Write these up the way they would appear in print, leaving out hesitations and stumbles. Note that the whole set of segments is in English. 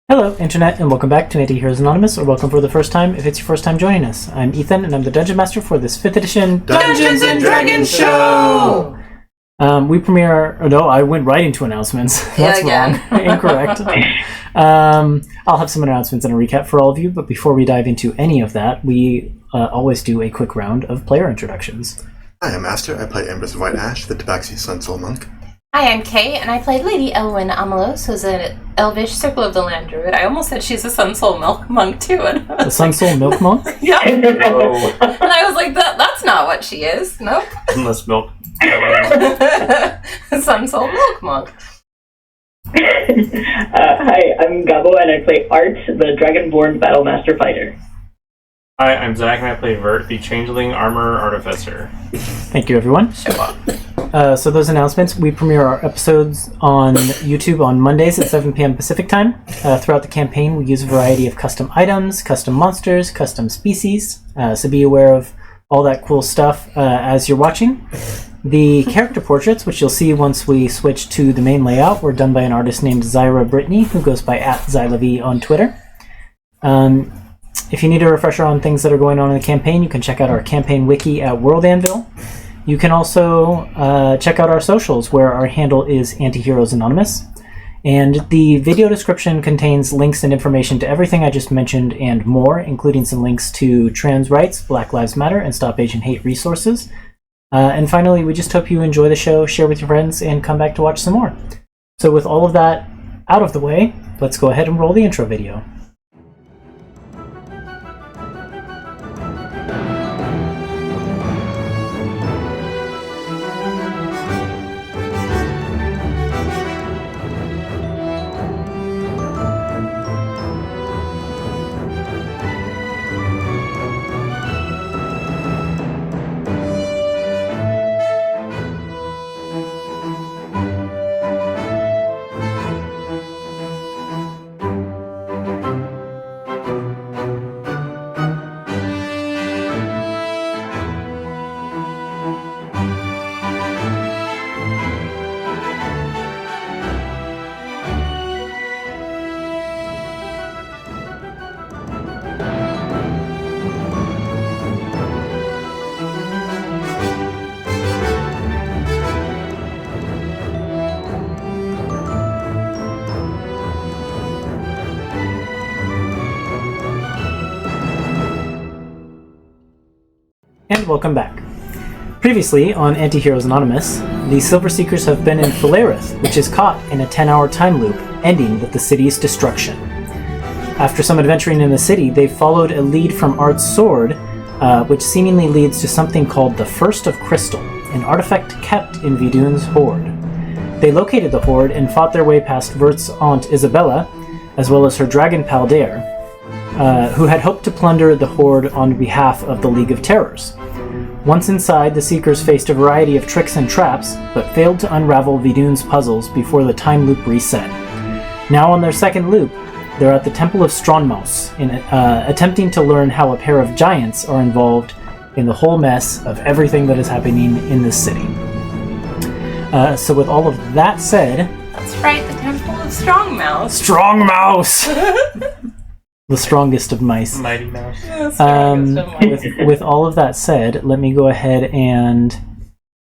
Hello, Internet, and welcome back to Antiheroes Anonymous, or welcome for the first time if it's your first time joining us. I'm Ethan, and I'm the Dungeon Master for this 5th edition Dungeons and Dragons show! We premiere... Oh, no, I went right into announcements. That's again. Wrong. Incorrect. I'll have some announcements and a recap for all of you, but before we dive into any of that, we always do a quick round of player introductions. Hi, I'm Master. I play Embers of White Ash, the Tabaxi Sun Soul Monk. Hi, I'm Kay, and I played Lady Elwyn Amelos, who's an elvish Circle of the Land druid. I almost said she's a Sun Soul Milk Monk, too. And The Sun Soul Milk Monk? yeah. Oh. And I was like, that's not what she is. Nope. Unless milk. Sun Soul Milk Monk. Hi, I'm Gabo, and I play Art, the Dragonborn Battlemaster Fighter. Hi, I'm Zach, and I play Vert, the Changeling Armor Artificer. Thank you, everyone. Show up. So those announcements, we premiere our episodes on YouTube on Mondays at 7 p.m. Pacific time. Throughout the campaign, we use a variety of custom items, custom monsters, custom species, so be aware of all that cool stuff as you're watching. The character portraits, which you'll see once we switch to the main layout, were done by an artist named Zyra Brittany, who goes by @ZylaV on Twitter. If you need a refresher on things that are going on in the campaign, you can check out our campaign wiki at World Anvil. You can also check out our socials, where our handle is Antiheroes Anonymous. And the video description contains links and information to everything I just mentioned and more, including some links to trans rights, Black Lives Matter, and Stop Asian Hate resources. And finally, we just hope you enjoy the show, share with your friends, and come back to watch some more. So with all of that out of the way, let's go ahead and roll the intro video. And welcome back. Previously on Antiheroes Anonymous, the Silver Seekers have been in Falerith, which is caught in a 10-hour time loop, ending with the city's destruction. After some adventuring in the city, they followed a lead from Art's sword, which seemingly leads to something called the First of Crystal, an artifact kept in Vidun's hoard. They located the hoard and fought their way past Vert's aunt Isabella, as well as her dragon Paldair, who had hoped to plunder the hoard on behalf of the League of Terrors. Once inside, the Seekers faced a variety of tricks and traps, but failed to unravel Vidun's puzzles before the time loop reset. Now on their second loop, they're at the Temple of Stronmaus, attempting to learn how a pair of giants are involved in the whole mess of everything that is happening in this city. So with all of that said... That's right, the Temple of Strongmouse. Strongmaus! The strongest of mice. Mighty Mouse. With all of that said, let me go ahead and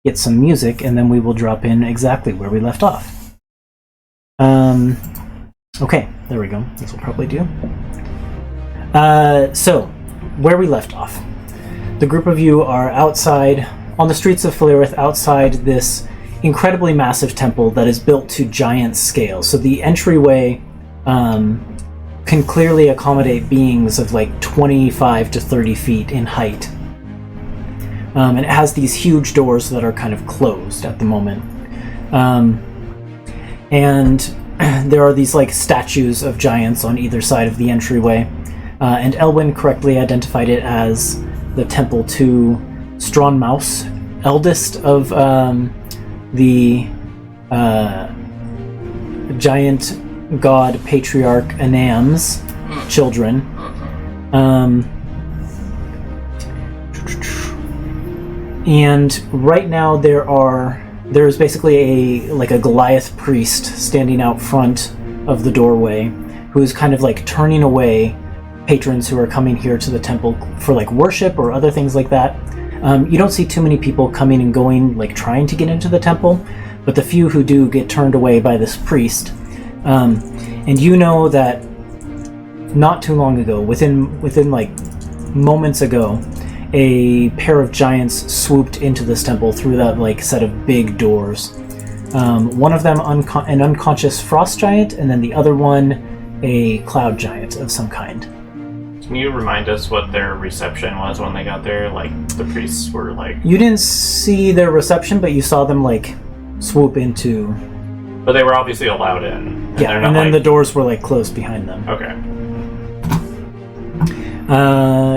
get some music, and then we will drop in exactly where we left off. Okay, there we go. This will probably do. So, where we left off. The group of you are outside, on the streets of Falerith, outside this incredibly massive temple that is built to giant scale. So the entryway can clearly accommodate beings of like 25 to 30 feet in height. And it has these huge doors that are kind of closed at the moment. And there are these like statues of giants on either side of the entryway. And Elwyn correctly identified it as the temple to Stronmaus, eldest of the giant god patriarch Anam's children. And right now there is basically a Goliath priest standing out front of the doorway who's kind of like turning away patrons who are coming here to the temple for like worship or other things like that. You don't see too many people coming and going, like trying to get into the temple, but the few who do get turned away by this priest. And you know that not too long ago, within like moments ago, a pair of giants swooped into this temple through that like set of big doors. One of them an unconscious frost giant, and then the other one a cloud giant of some kind. Can you remind us what their reception was when they got there? Like, the priests were like... You didn't see their reception, but you saw them like swoop into... But they were obviously allowed in. Yeah, and then the doors were like closed behind them. Okay.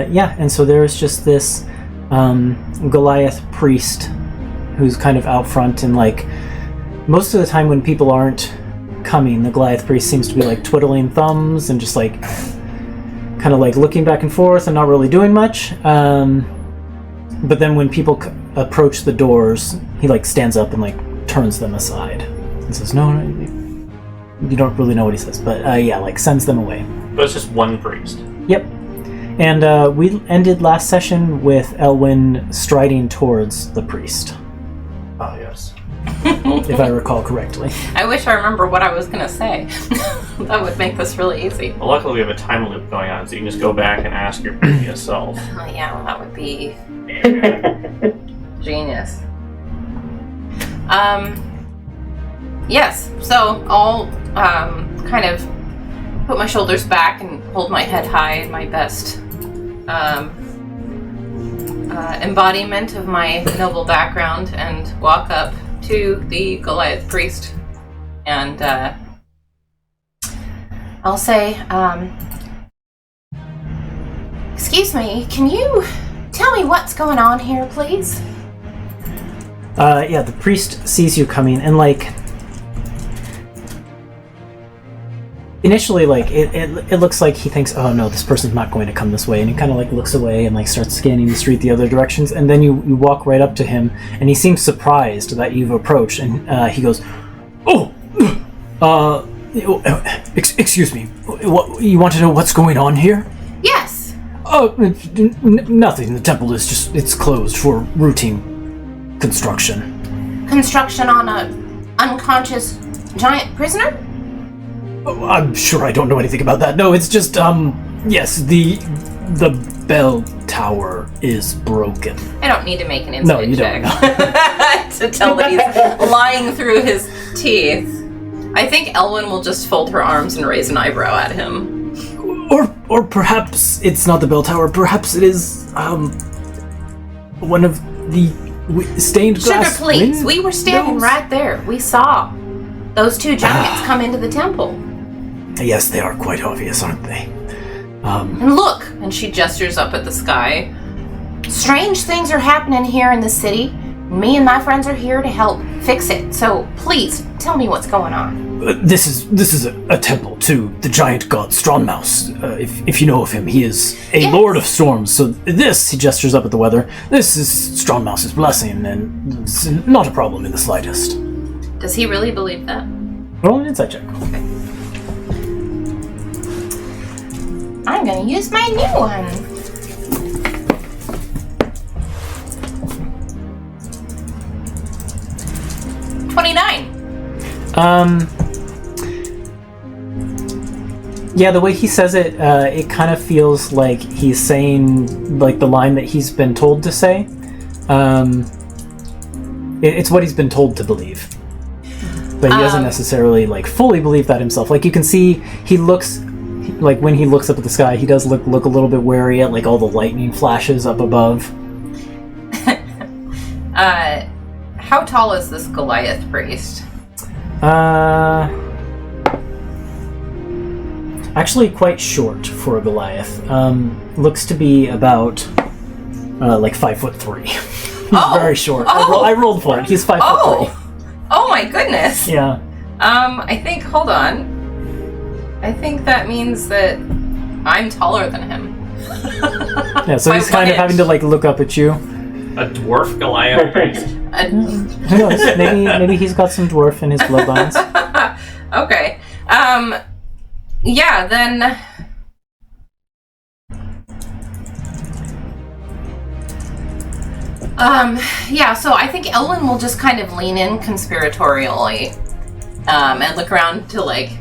Yeah, and so there's just this Goliath priest who's kind of out front, and like most of the time when people aren't coming, the Goliath priest seems to be like twiddling thumbs and just like kind of like looking back and forth and not really doing much. But then when people approach the doors, he like stands up and like turns them aside and says, no, you don't really know what he says, but yeah, like sends them away. But it's just one priest. Yep. And we ended last session with Elwyn striding towards the priest. Oh, yes. If I recall correctly. I wish I remember what I was going to say. That would make this really easy. Well, luckily we have a time loop going on, so you can just go back and ask your previous self. Oh, yeah, well, that would be genius. Yes, so I'll kind of put my shoulders back and hold my head high in my best embodiment of my noble background and walk up to the Goliath priest, and I'll say, excuse me, can you tell me what's going on here, please? Yeah, the priest sees you coming, and like initially, like it looks like he thinks, oh no, this person's not going to come this way, and he kind of like looks away and like starts scanning the street the other directions, and then you walk right up to him, and he seems surprised that you've approached, and he goes, excuse me, what, you want to know what's going on here? Yes. Oh, nothing. The temple is it's closed for routine construction. Construction on a unconscious giant prisoner? Oh, I'm sure I don't know anything about that. No, it's just, yes, the bell tower is broken. I don't need to make an insight check don't. to tell that he's lying through his teeth. I think Elwyn will just fold her arms and raise an eyebrow at him. Or perhaps it's not the bell tower. Perhaps it is, one of the stained glass Sugar, please. windows. We were standing right there. We saw those two giants come into the temple. Yes, they are quite obvious, aren't they? And look, and she gestures up at the sky. Strange things are happening here in the city. Me and my friends are here to help fix it. So please, tell me what's going on. This is a temple to the giant god Stronmaus. If you know of him, he is a lord of storms. So this, he gestures up at the weather, this is Stronmaus' blessing, and it's not a problem in the slightest. Does he really believe that? Roll an insight check. Okay. I'm gonna use my new one. $29. Yeah, the way he says it, it kind of feels like he's saying like the line that he's been told to say. It's what he's been told to believe. But he doesn't necessarily like fully believe that himself. Like you can see, he looks like when he looks up at the sky, he does look a little bit wary at like all the lightning flashes up above. How tall is this Goliath priest? Actually quite short for a Goliath. Looks to be about like 5'3". He's very short. I rolled for it. He's 5'3". Oh my goodness. Yeah. I think, hold on. I think that means that I'm taller than him. Yeah, so he's kind of having to like look up at you. A dwarf Goliath priest. Who knows? Maybe he's got some dwarf in his bloodlines. Okay. Yeah, then... yeah, so I think Elwyn will just kind of lean in conspiratorially, and look around to, like,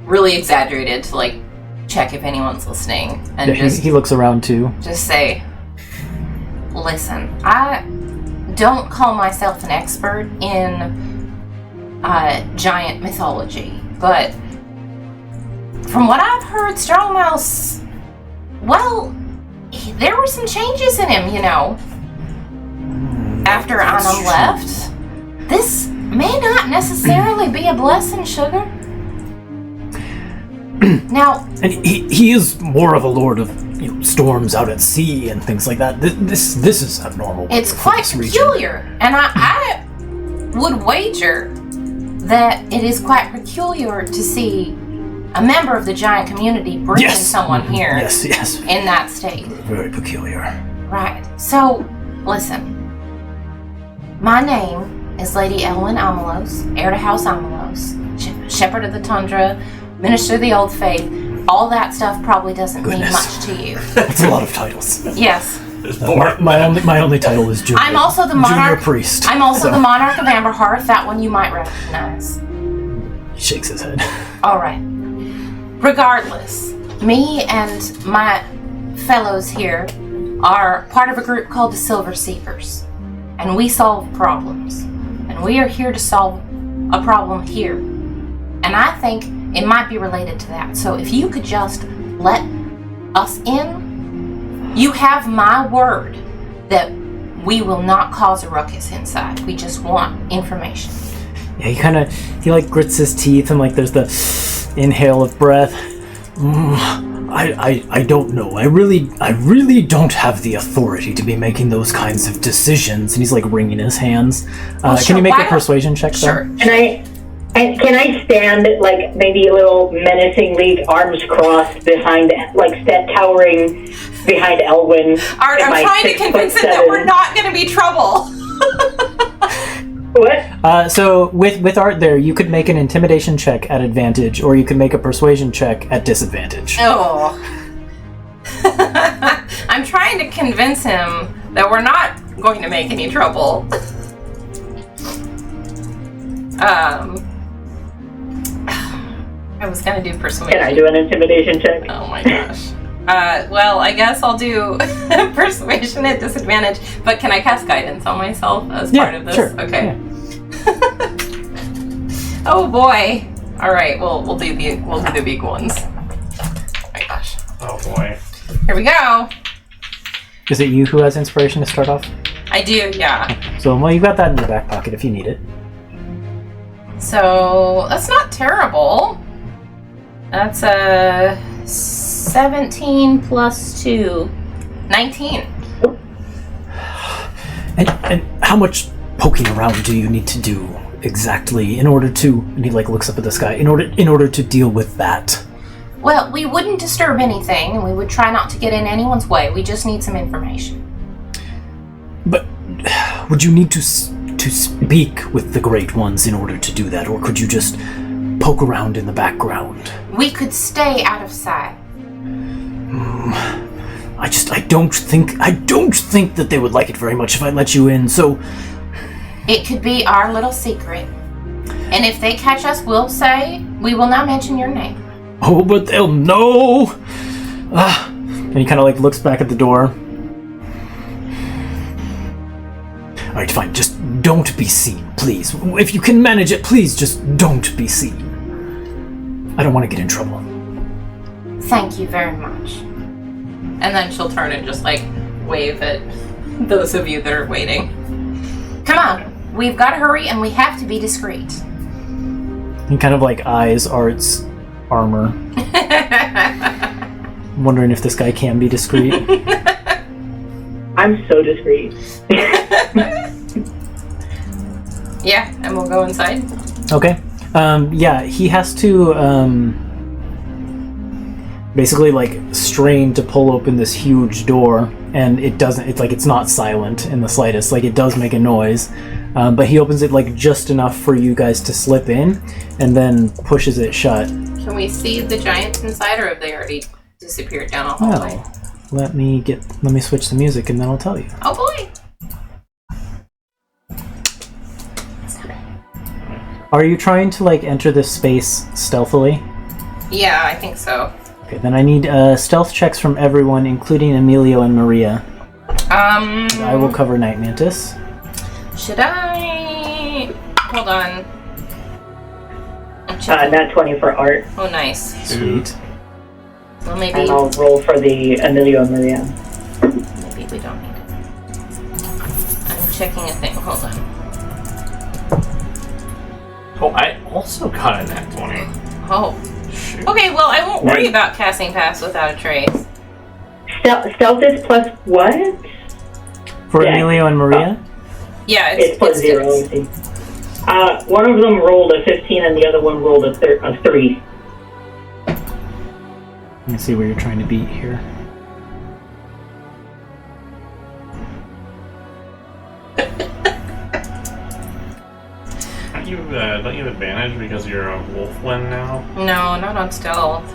really exaggerated to, like, check if anyone's listening. And Yeah, he looks around too. just say, listen, I don't call myself an expert in giant mythology, but from what I've heard, Stronmaus, well, there were some changes in him, you know. After Anna left, this may not necessarily be a blessing, sugar. Now, And he is more of a lord of storms out at sea and things like that. This is abnormal. it's for quite this region. peculiar, and I would wager that it is quite peculiar to see a member of the giant community bring in someone here Yes. in that state. Very peculiar. Right. So, listen. My name is Lady Elwyn Amelos, heir to House Amelos, Shepherd of the Tundra, Minister of the Old Faith. All that stuff probably doesn't mean much to you. That's a lot of titles. Yes. My only title is junior. I'm also the junior monarch. priest. I'm also the monarch of Amberhearth. That one you might recognize. He shakes his head. All right. Regardless, me and my fellows here are part of a group called the Silver Seekers, and we solve problems. And we are here to solve a problem here. And I think it might be related to that. So if you could just let us in, you have my word that we will not cause a ruckus inside. We just want information. Yeah, he grits his teeth and like there's the inhale of breath. I don't know. I really don't have the authority to be making those kinds of decisions. And he's like wringing his hands. Can you make a persuasion check? Sure. Can I stand, like, maybe a little menacingly, arms crossed behind, like, towering behind Elwyn? Art, I'm trying to convince him that we're not going to be trouble. What? So with Art there, you could make an intimidation check at advantage, or you could make a persuasion check at disadvantage. Oh. I'm trying to convince him that we're not going to make any trouble. I was gonna do persuasion. Can I do an intimidation check? Oh my gosh. Well, I guess I'll do persuasion at disadvantage, but can I cast guidance on myself as part of this? Sure. Okay. Yeah. Oh boy. All right. Well, we'll do the big ones. Oh my gosh. Oh boy. Here we go. Is it you who has inspiration to start off? I do. Yeah. So you got that in your back pocket if you need it. So that's not terrible. That's a 17 plus 2, 19. And how much poking around do you need to do exactly in order to? And he like looks up at the sky. In order to deal with that. Well, we wouldn't disturb anything, and we would try not to get in anyone's way. We just need some information. But would you need to speak with the Great Ones in order to do that, or could you just poke around in the background? We could stay out of sight. I don't think that they would like it very much if I let you in, so... It could be our little secret. And if they catch us, we'll say, we will not mention your name. Oh, but they'll know! And he kind of like looks back at the door. Alright, fine, just don't be seen, please. If you can manage it, please just don't be seen. I don't want to get in trouble. Thank you very much. And then she'll turn and just like wave at those of you that are waiting. Come on, we've got to hurry and we have to be discreet. He kind of like eyes Art's armor. I'm wondering if this guy can be discreet. I'm so discreet. Yeah, and we'll go inside. Okay. Yeah, he has to basically like strain to pull open this huge door, and it doesn't. It's like it's not silent in the slightest. Like it does make a noise, but he opens it like just enough for you guys to slip in, and then pushes it shut. Can we see the giants inside, or have they already disappeared down a hallway? Well, let me switch the music and then I'll tell you. Oh boy! Are you trying to enter this space stealthily? Yeah, I think so. Okay, then I need stealth checks from everyone, including Emilio and Maria. I will cover Night Mantis. Should I? Hold on. I'm checking. Nat 20 for art. Oh, nice. Sweet. Well, maybe. And I'll roll for the Emilio and Maria. Maybe we don't need it. I'm checking a thing. Hold on. Oh, I also got a nat 20. Oh. Shoot. Okay, well, I won't worry about casting pass without a trace. Stealth is plus what? For Yeah. Emilio and Maria? Yeah, It's plus 0. Let me see. One of them rolled a 15 and the other one rolled a 3. Let me see where you're trying to beat here. Don't you have advantage because you're a wolf one now? No, not on stealth.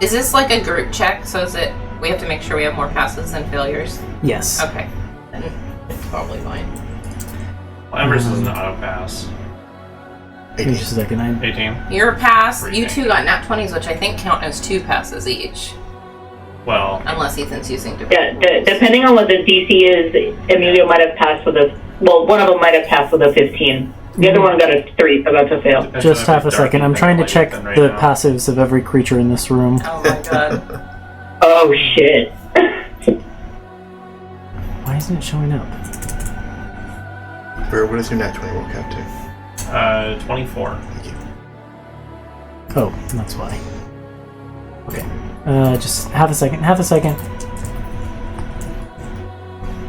Is this like a group check? So is it? We have to make sure we have more passes than failures. Yes. Okay, then it's probably fine. Well, Embers is an auto pass. Give me just a second. 18. Your pass. Pretty You big. two got nat 20s, which I think count as 2 passes each, Well, unless Ethan's using. Yeah, depending on what the DC is, Emilio might have passed with a... Well, one of them might have passed with a 15. The other one got a 3, so that's a fail. Just half a second. I'm trying to check the passives of every creature in this room. Oh my god. Oh, shit. Why isn't it showing up? What is your nat 20 work out to? 24. Thank you. Oh, that's why. Okay. Just half a second.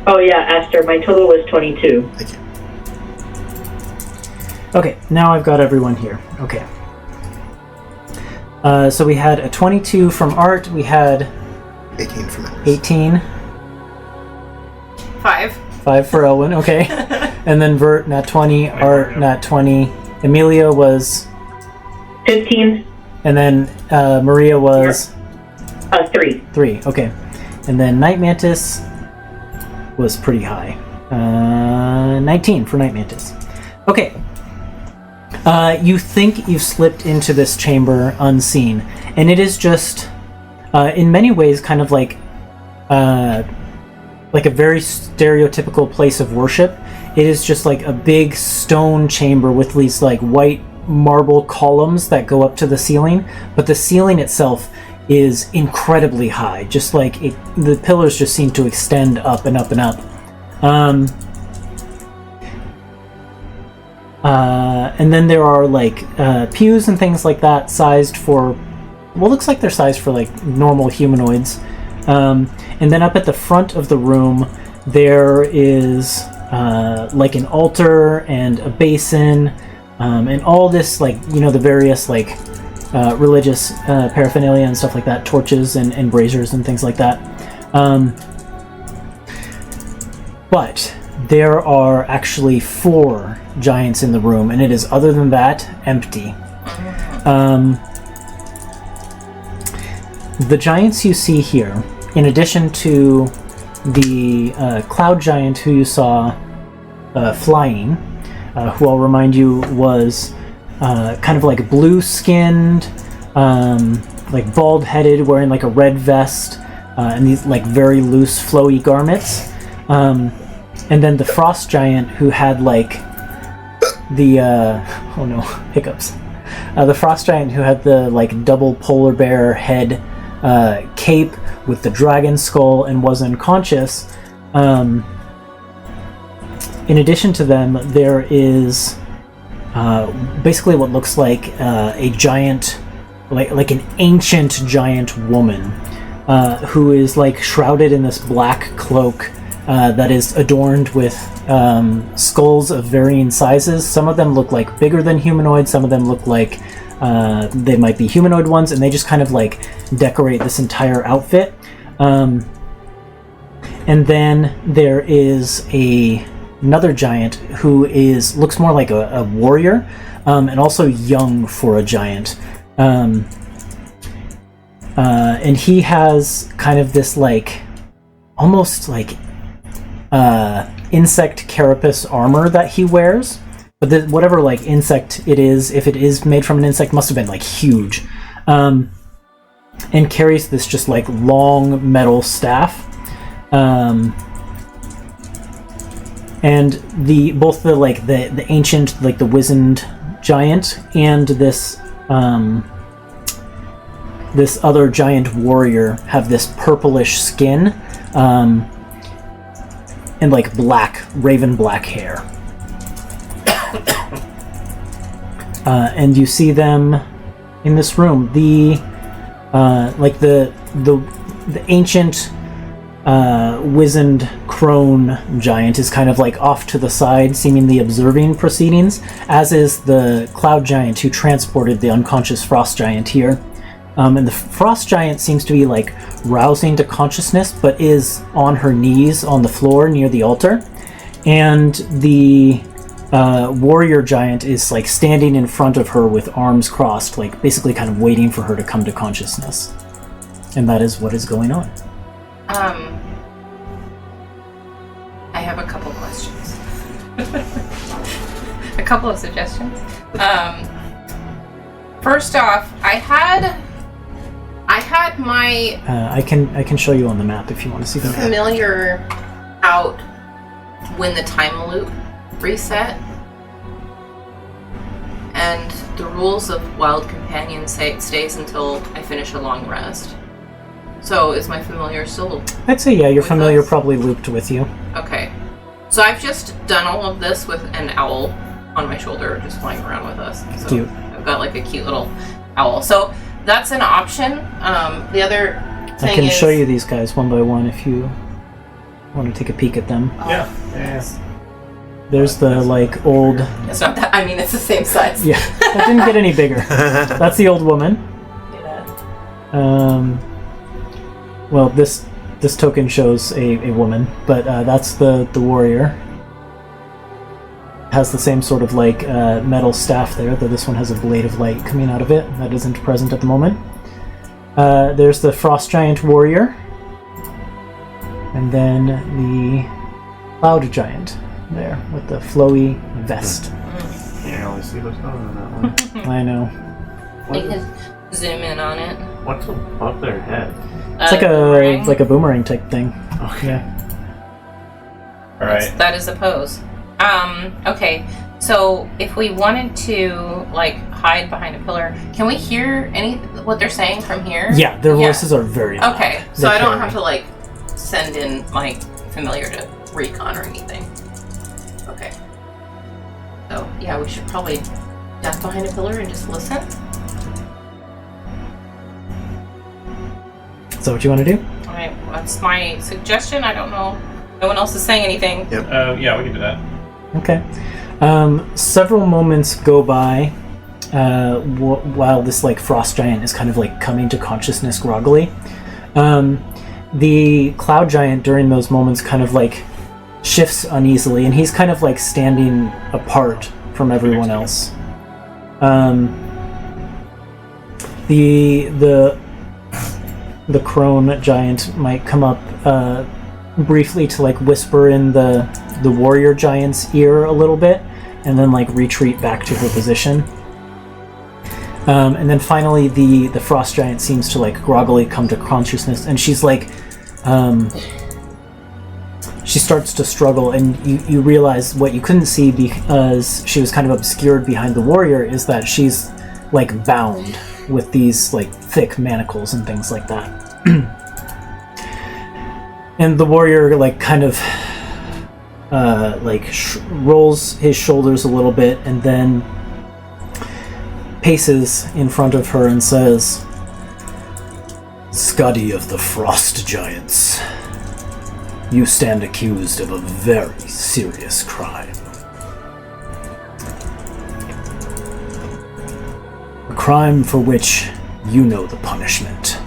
Oh, yeah, Aster, my total was 22. Thank you. Okay, now I've got everyone here. Okay. So we had a 22 from Art. We had 18 from Embers. 18. 5. 5 for Elwyn. Okay. And then Vert, nat 20. Art, nat 20. Emilio was... 15, And then Maria was... 3. 3. Okay. And then Night Mantis was pretty high. 19 for Night Mantis. Okay. You think you've slipped into this chamber unseen, and it is just, in many ways, kind of like a very stereotypical place of worship. It is just like a big stone chamber with these like white marble columns that go up to the ceiling, but the ceiling itself is incredibly high. Just like the pillars just seem to extend up and up and up. And then there are like pews and things like that sized for, well, looks like they're sized for like normal humanoids. And then up at the front of the room there is like an altar and a basin, and all this, like, you know, the various like religious paraphernalia and stuff like that, torches and braziers and things like that. But there are actually 4 giants in the room, and it is, other than that, empty. The giants you see here, in addition to the cloud giant who you saw flying, who I'll remind you was kind of like blue-skinned, like bald-headed, wearing like a red vest, and these like very loose, flowy garments. And then the frost giant who had like the oh no, hiccups. The frost giant who had the like double polar bear head cape with the dragon skull and was unconscious. In addition to them, there is basically what looks like a giant, like an ancient giant woman who is like shrouded in this black cloak that is adorned with skulls of varying sizes. Some of them look like bigger than humanoid, some of them look like they might be humanoid ones, and they just kind of like decorate this entire outfit. And then there is a another giant who looks more like a warrior, and also young for a giant. And he has kind of this almost insect carapace armor that he wears. But whatever insect it is, if it is made from an insect, must have been huge. And carries this just long metal staff. And both the ancient, the wizened giant and this other giant warrior have this purplish skin, and raven black hair. And you see them in this room. The ancient wizened crone giant is kind of off to the side, seemingly observing proceedings, as is the cloud giant who transported the unconscious frost giant here. And the frost giant seems to be rousing to consciousness, but is on her knees on the floor near the altar. And the warrior giant is standing in front of her with arms crossed, basically kind of waiting for her to come to consciousness. And that is what is going on. I have a couple questions. A couple of suggestions. First off, I had my I can show you on the map if you want to see the map. familiar out when the time loop reset, and the rules of Wild Companion say it stays until I finish a long rest. So is my familiar still? I'd say yeah, your with familiar us? probably looped with you. Okay. So I've just done all of this with an owl on my shoulder, just flying around with us. So Cute. I've got a cute little owl. So that's an option. The other thing I can is, show you these guys one by one if you want to take a peek at them. Yeah. There's the old. It's not that. I mean, it's the same size. Yeah, that didn't get any bigger. That's the old woman. Yeah. Well, this token shows a woman, but that's the warrior. Has the same sort of metal staff there, though this one has a blade of light coming out of it. That isn't present at the moment. There's the frost giant warrior, and then the cloud giant there with the flowy vest. Can't really see what's going on that one. I know. You can zoom in on it. What's above their head? It's Ring. like a boomerang type thing. Okay. Yeah. Alright. That is a pose. Okay. So if we wanted to hide behind a pillar, can we hear what they're saying from here? Yeah, their voices are very loud. Okay, so They're I don't carrying. have to send in my familiar to recon or anything. Okay. So yeah, we should probably duck behind a pillar and just listen. Is that what you want to do? Alright, that's my suggestion. I don't know. No one else is saying anything. Yep. Yeah, we can do that. Okay. Several moments go by while this frost giant is kind of coming to consciousness groggily. The cloud giant during those moments kind of shifts uneasily, and he's kind of standing apart from everyone else. The crone giant might come up briefly to whisper in the warrior giant's ear a little bit, and then retreat back to her position. And then finally the frost giant seems to groggily come to consciousness, and she's she starts to struggle, and you realize what you couldn't see because she was kind of obscured behind the warrior is that she's bound with these thick manacles and things like that. And the warrior kind of rolls his shoulders a little bit and then paces in front of her and says, "Scuddy of the Frost Giants, you stand accused of a very serious crime. A crime for which you know the punishment."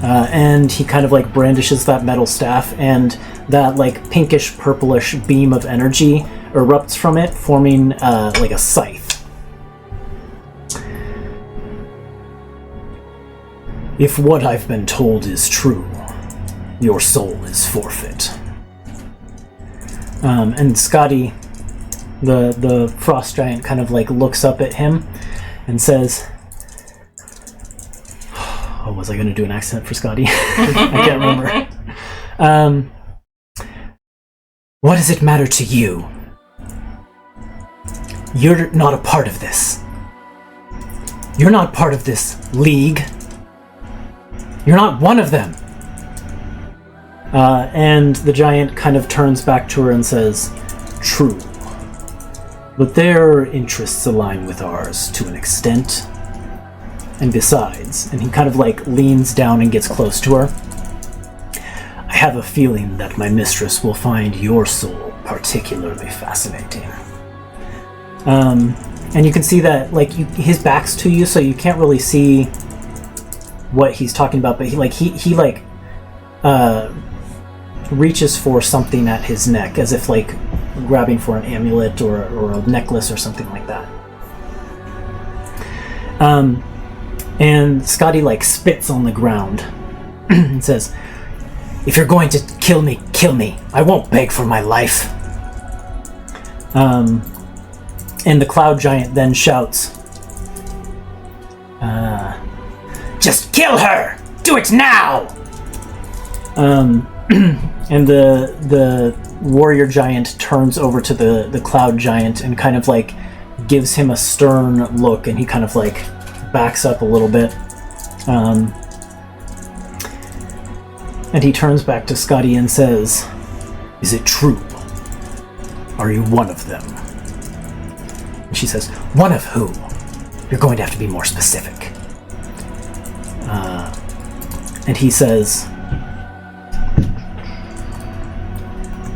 And he kind of brandishes that metal staff, and that like pinkish purplish beam of energy erupts from it, forming like a scythe. If what I've been told is true, your soul is forfeit. And Scotty, the frost giant, kind of like looks up at him and says, "Oh, was I going to do an accent for Scotty? I can't remember. What does it matter to you? You're not a part of this. You're not part of this league. You're not one of them." And the giant kind of turns back to her and says, "True. But their interests align with ours to an extent. And besides," and he kind of like leans down and gets close to her, "I have a feeling that my mistress will find your soul particularly fascinating." And you can see that like his back's to you, so you can't really see what he's talking about, but he reaches for something at his neck, as if like grabbing for an amulet or a necklace or something like that. And Scotty like spits on the ground and says, "If you're going to kill me, kill me. I won't beg for my life." And the cloud giant then shouts, "Just kill her! Do it now!" And the warrior giant turns over to the cloud giant and kind of like gives him a stern look, and he kind of like backs up a little bit. And he turns back to Scotty and says, "Is it true? Are you one of them?" And she says, "One of who? You're going to have to be more specific." And he says,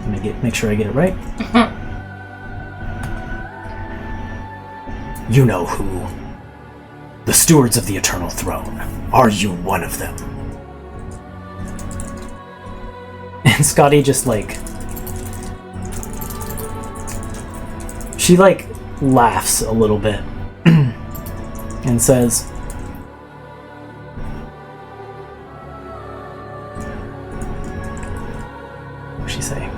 let me make sure I get it right. "You know who. The stewards of the Eternal Throne. Are you one of them?" And Scotty just like... She like laughs a little bit and says, what's she say?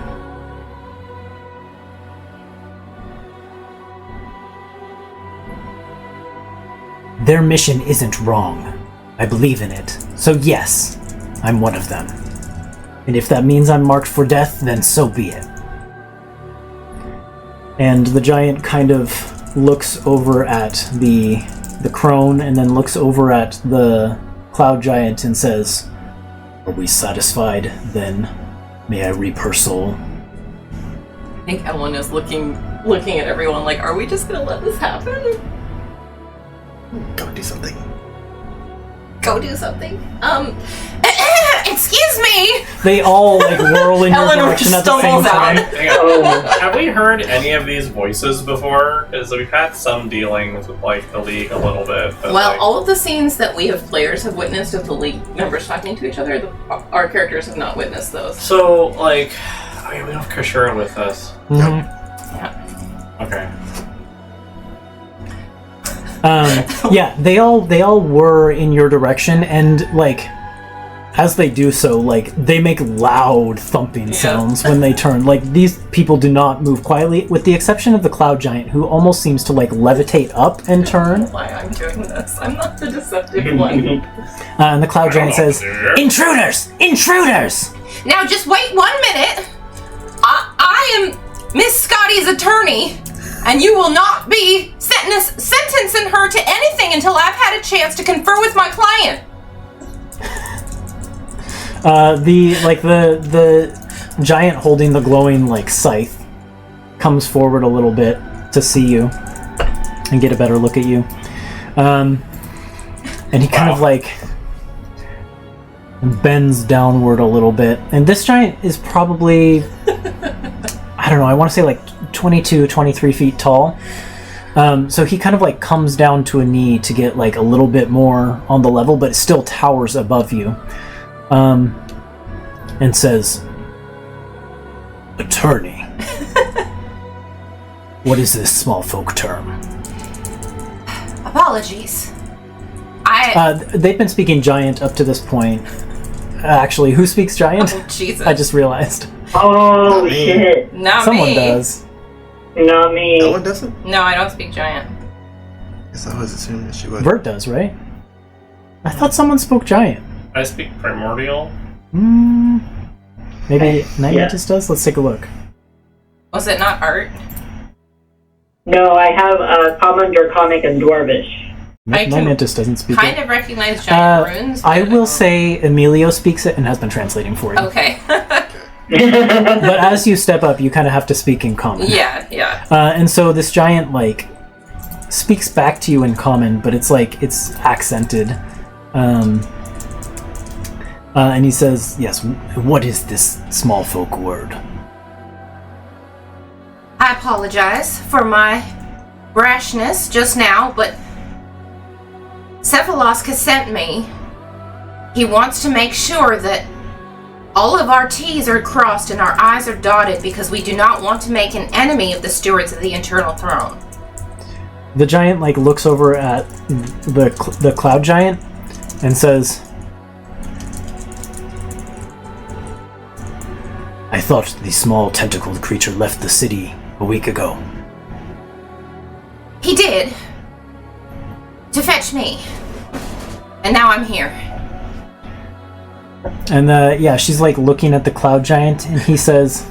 "Their mission isn't wrong. I believe in it. So yes, I'm one of them. And if that means I'm marked for death, then so be it." And the giant kind of looks over at the crone and then looks over at the cloud giant and says, "Are we satisfied then? May I reap her soul?" I think Ellen is looking at everyone like, are we just gonna let this happen? Go do something. Go do something? Excuse me! They all like whirl in your Eleanor direction at the same stumbles out. time. Hang on. Have we heard any of these voices before? Because we've had some dealings with like the League a little bit. But, Well, like, all of the scenes that we have players have witnessed of the League members talking to each other, our characters have not witnessed those. So, like, I mean, we have Kashura with us. Mhm. Yeah. Okay. Yeah, they all were in your direction, and like as they do so, like they make loud thumping sounds when they turn. Like these people do not move quietly, with the exception of the cloud giant, who almost seems to like levitate up and turn. Why I'm doing this? I'm not the deceptive one. And the cloud giant says, "Intruders! Intruders!" Now, just wait 1 minute. I am Miss Scotty's attorney, and you will not be sentencing her to anything until I've had a chance to confer with my client. The giant holding the glowing like scythe comes forward a little bit to see you and get a better look at you. And he kind of like bends downward a little bit. And this giant is probably, I don't know, I want to say like 22, 23 feet tall. So he kind of like comes down to a knee to get like a little bit more on the level, but it still towers above you. And says, Attorney. What is this small folk term? Apologies. They've been speaking giant up to this point. Actually, who speaks giant? Oh, Jesus. I just realized. Oh, Not me. shit. Not Someone me. does. Not me. Ellen doesn't? No, I don't speak giant. Guess I was assuming that she would. Vert does, right? I thought someone spoke giant. I speak primordial. Maybe Night Yeah. Mantis does? Let's take a look. Was it not art? No, I have Common, Draconic, and Dwarvish. I Night can Mantis doesn't speak Kind it. of recognize giant runes. I but will say Emilio speaks it and has been translating for you. Okay. But as you step up, you kind of have to speak in common. yeah. And so this giant, like, speaks back to you in common, but it's like, it's accented. And he says, yes, what is this small folk word? I apologize for my brashness just now, but Cephalos has sent me. He wants to make sure that all of our T's are crossed and our I's are dotted because we do not want to make an enemy of the stewards of the Eternal Throne. The giant, like, looks over at the cloud giant and says, I thought the small tentacled creature left the city a week ago. He did. To fetch me. And now I'm here. And yeah, she's like looking at the cloud giant, and he says,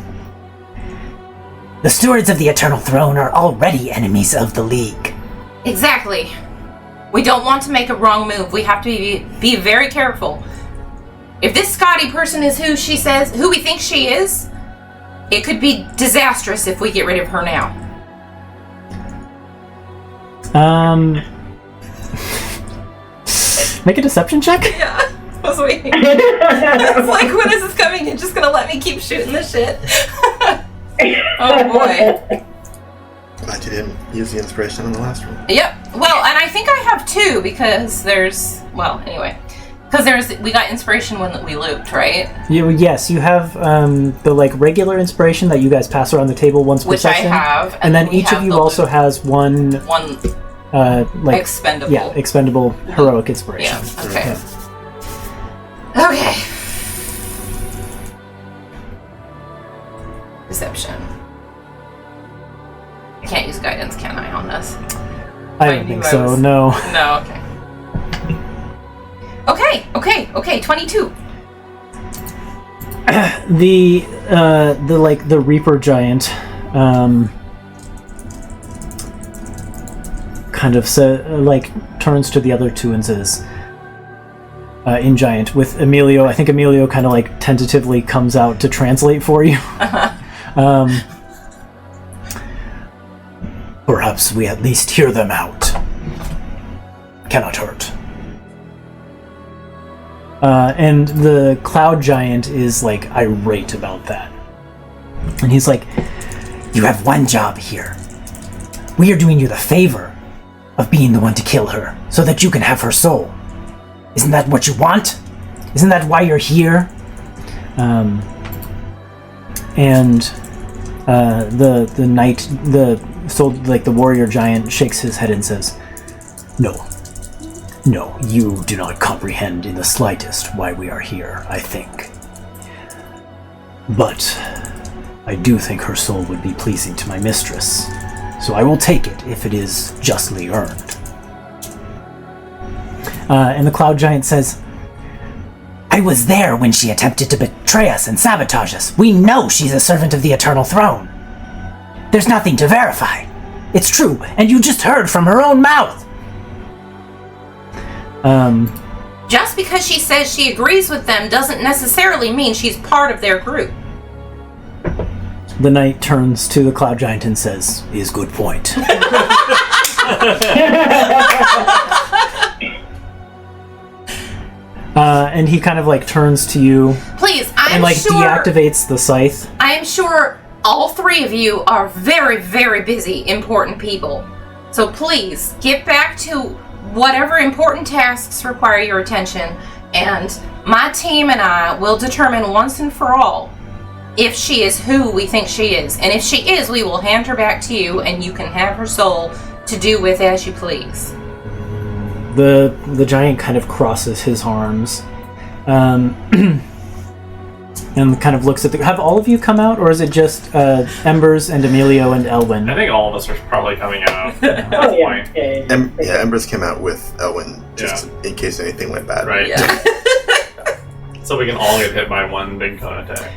the stewards of the Eternal Throne are already enemies of the League. Exactly. We don't want to make a wrong move. We have to be very careful. If this Scotty person is who we think she is, it could be disastrous if we get rid of her now. Make a deception check? Yeah, I was waiting. I was like, when is this coming? You're just gonna let me keep shooting this shit? Oh boy. Glad you didn't use the inspiration on the last one. Yep. Well, and I think I have two because we got inspiration when we looped, right? Yes, you have the like regular inspiration that you guys pass around the table once per Which I session. have, And then we each of have you the also has one like expendable. Yeah, expendable heroic inspiration. Yeah. Okay. Yeah. Okay. Deception. I can't use guidance, can I, on this? I don't think so. No. No. Okay. 22. The Reaper giant kind of turns to the other two and says in giant with Emilio. I think Emilio kind of like tentatively comes out to translate for you. Perhaps we at least hear them out. Cannot hurt. And the cloud giant is like irate about that. And he's like, you have one job here. We are doing you the favor of being the one to kill her so that you can have her soul. Isn't that what you want? Isn't that why you're here? The warrior giant shakes his head and says, No, you do not comprehend in the slightest why we are here, I think. But I do think her soul would be pleasing to my mistress, so I will take it if it is justly earned. And the cloud giant says, I was there when she attempted to betray us and sabotage us. We know she's a servant of the Eternal Throne. There's nothing to verify. It's true, and you just heard from her own mouth. Just because she says she agrees with them doesn't necessarily mean she's part of their group. The knight turns to the cloud giant and says, is good point. And he kind of like turns to you. Please, and like deactivates the scythe. I am sure all three of you are very, very busy, important people. So please, get back to whatever important tasks require your attention, and my team and I will determine once and for all if she is who we think she is. And if she is, we will hand her back to you, and you can have her soul to do with as you please. The giant kind of crosses his arms, and kind of looks at the... Have all of you come out, or is it just Embers and Emilio and Elwyn? I think all of us are probably coming out. Oh, yeah. Embers came out with Elwyn, just in case anything went bad. Right. Yeah. So we can all get hit by one big cone attack.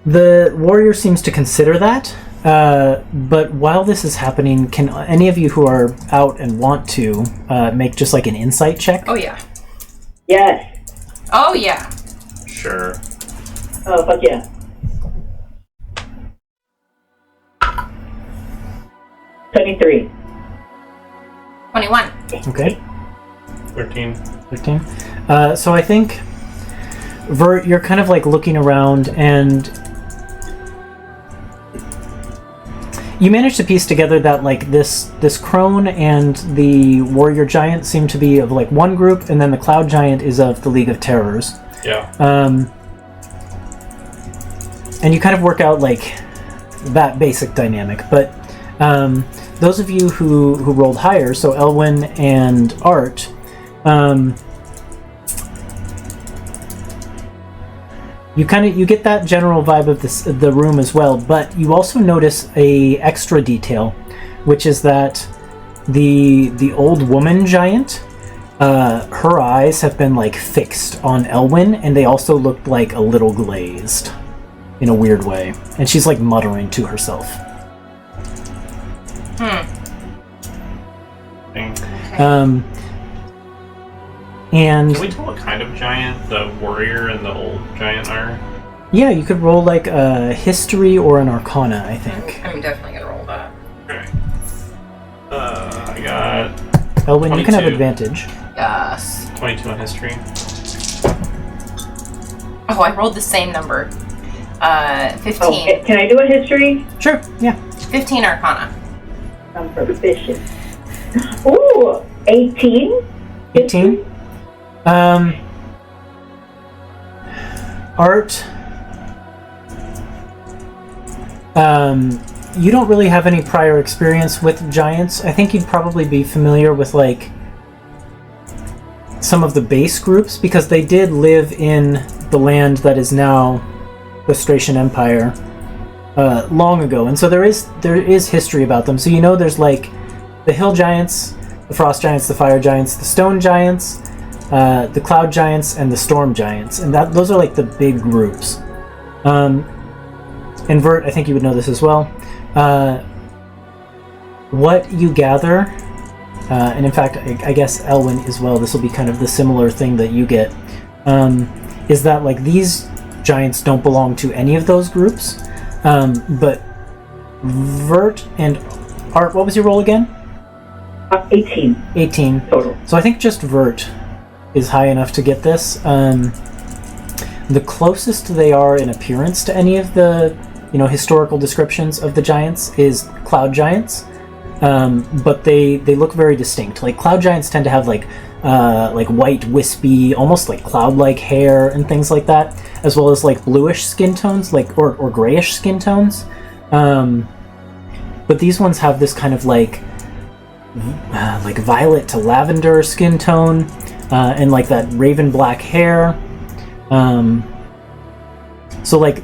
The warrior seems to consider that, but while this is happening, can any of you who are out and want to make just like an insight check? Oh, yeah. Yes. Oh, yeah. Sure. Oh, fuck yeah. $23. 21. Okay. 13. 15. So I think, Vert, you're kind of like looking around, and you manage to piece together that like this crone and the warrior giant seem to be of like one group, and then the cloud giant is of the League of Terrors. Yeah. And you kind of work out like that basic dynamic, but those of you who rolled higher, so Elwyn and Art, you get that general vibe of the room as well, but you also notice a extra detail, which is that the old woman giant, her eyes have been like fixed on Elwyn, and they also look like a little glazed in a weird way, and she's like muttering to herself. And Can we tell what kind of giant the warrior and the old giant are? yeah, you could roll like a history or an arcana, I think. I'm definitely gonna roll that. Okay. I got Elwyn, you can have 22. advantage. Yes. 22 on history. Oh, I rolled the same number. 15. Oh, can I do a history? Sure, yeah. 15 Arcana. I'm proficient. Ooh, 18? 18. Art. You don't really have any prior experience with giants. I think you'd probably be familiar with like some of the base groups, because they did live in the land that is now the Thracian Empire long ago, and so there is history about them. So you know there's like the hill giants, the frost giants, the fire giants, the stone giants, the cloud giants, and the storm giants, and those are like the big groups. And Vert, I think you would know this as well. What you gather, and in fact, I guess Elwyn as well, this will be kind of the similar thing that you get, is that like these giants don't belong to any of those groups, but Vert and Art, what was your roll again? 18. 18. Total. So I think just Vert is high enough to get this. The closest they are in appearance to any of the historical descriptions of the giants is cloud giants, but they look very distinct. Like cloud giants tend to have like white, wispy, almost like cloud-like hair and things like that, as well as like bluish skin tones, or grayish skin tones. But these ones have this kind of like violet to lavender skin tone, and like that raven black hair. So like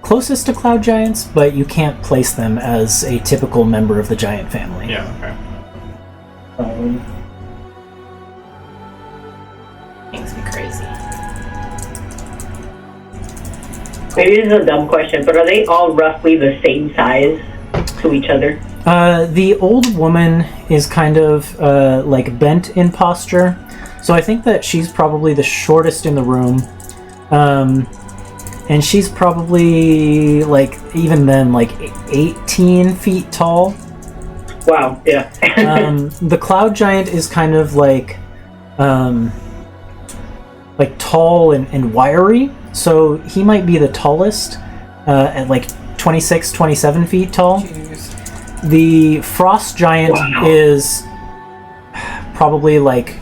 closest to cloud giants, but you can't place them as a typical member of the giant family. Yeah, okay. Makes me crazy. Maybe this is a dumb question, but are they all roughly the same size to each other? The old woman is kind of like bent in posture, so I think that she's probably the shortest in the room. And she's probably, like, even then, like, 18 feet tall. Wow, yeah. The cloud giant is kind of like tall and wiry, so he might be the tallest, at like 26, 27 feet tall. Jeez. The frost giant is probably like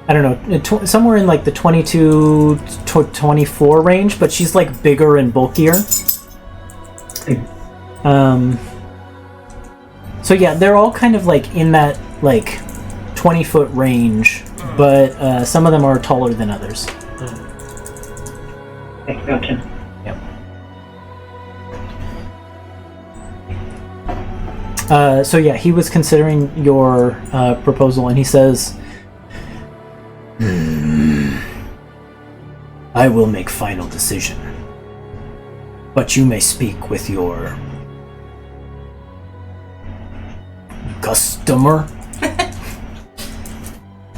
I don't know, somewhere in like the 22 to 24 range, but she's like bigger and bulkier. So yeah, they're all kind of like in that like 20-foot range, but some of them are taller than others. Okay, gotcha. So yeah, he was considering your proposal, and he says, I will make final decision, but you may speak with your customer.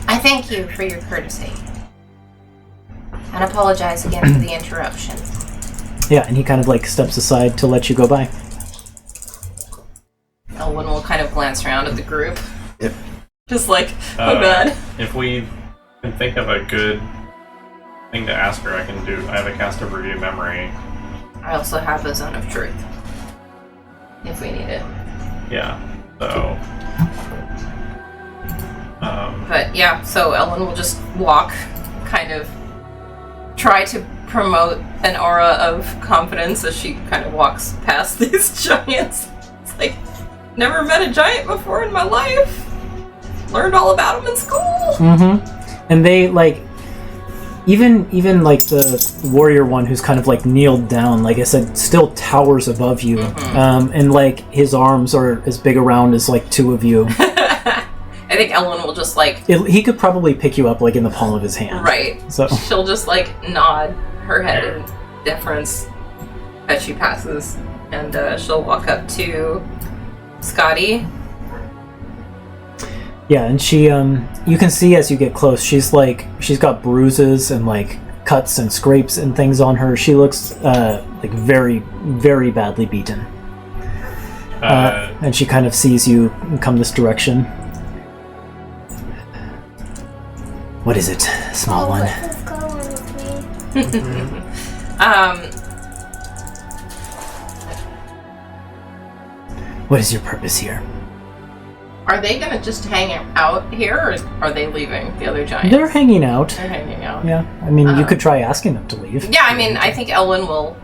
I thank you for your courtesy. And apologize again for the interruption. Yeah, and he kind of like steps aside to let you go by. Elwyn will kind of glance around at the group. Yep. Just like, oh god. If we can think of a good thing to ask her, I have a cast of review memory. I also have a zone of truth. If we need it. Yeah, so... But yeah, so Ellen will just walk, kind of try to promote an aura of confidence as she kind of walks past these giants. It's like, never met a giant before in my life. Learned all about them in school. Mm-hmm. And they like, even like the warrior one who's kind of like kneeled down, like I said, still towers above you. Mm-hmm. And like his arms are as big around as like two of you. I think Ellen will just like... He could probably pick you up like in the palm of his hand. Right. So she'll just like nod her head in deference as she passes, and she'll walk up to Scotty. yeah, and she you can see as you get close, she's got bruises and like cuts and scrapes and things on her. She looks like very, very badly beaten. And she kind of sees you come this direction. What is it, small one? What's going with me? What is your purpose here? Are they gonna just hang out here, or are they leaving, the other giants? They're hanging out. They're hanging out. Yeah, I mean, you could try asking them to leave. Yeah, I mean, I think Ellen will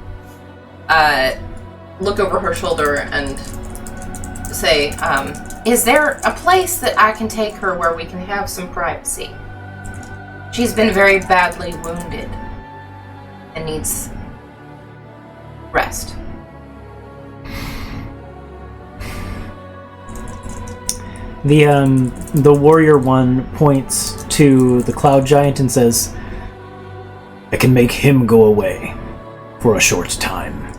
look over her shoulder and say, is there a place that I can take her where we can have some privacy? She's been very badly wounded and needs rest. The warrior one points to the cloud giant and says, I can make him go away for a short time,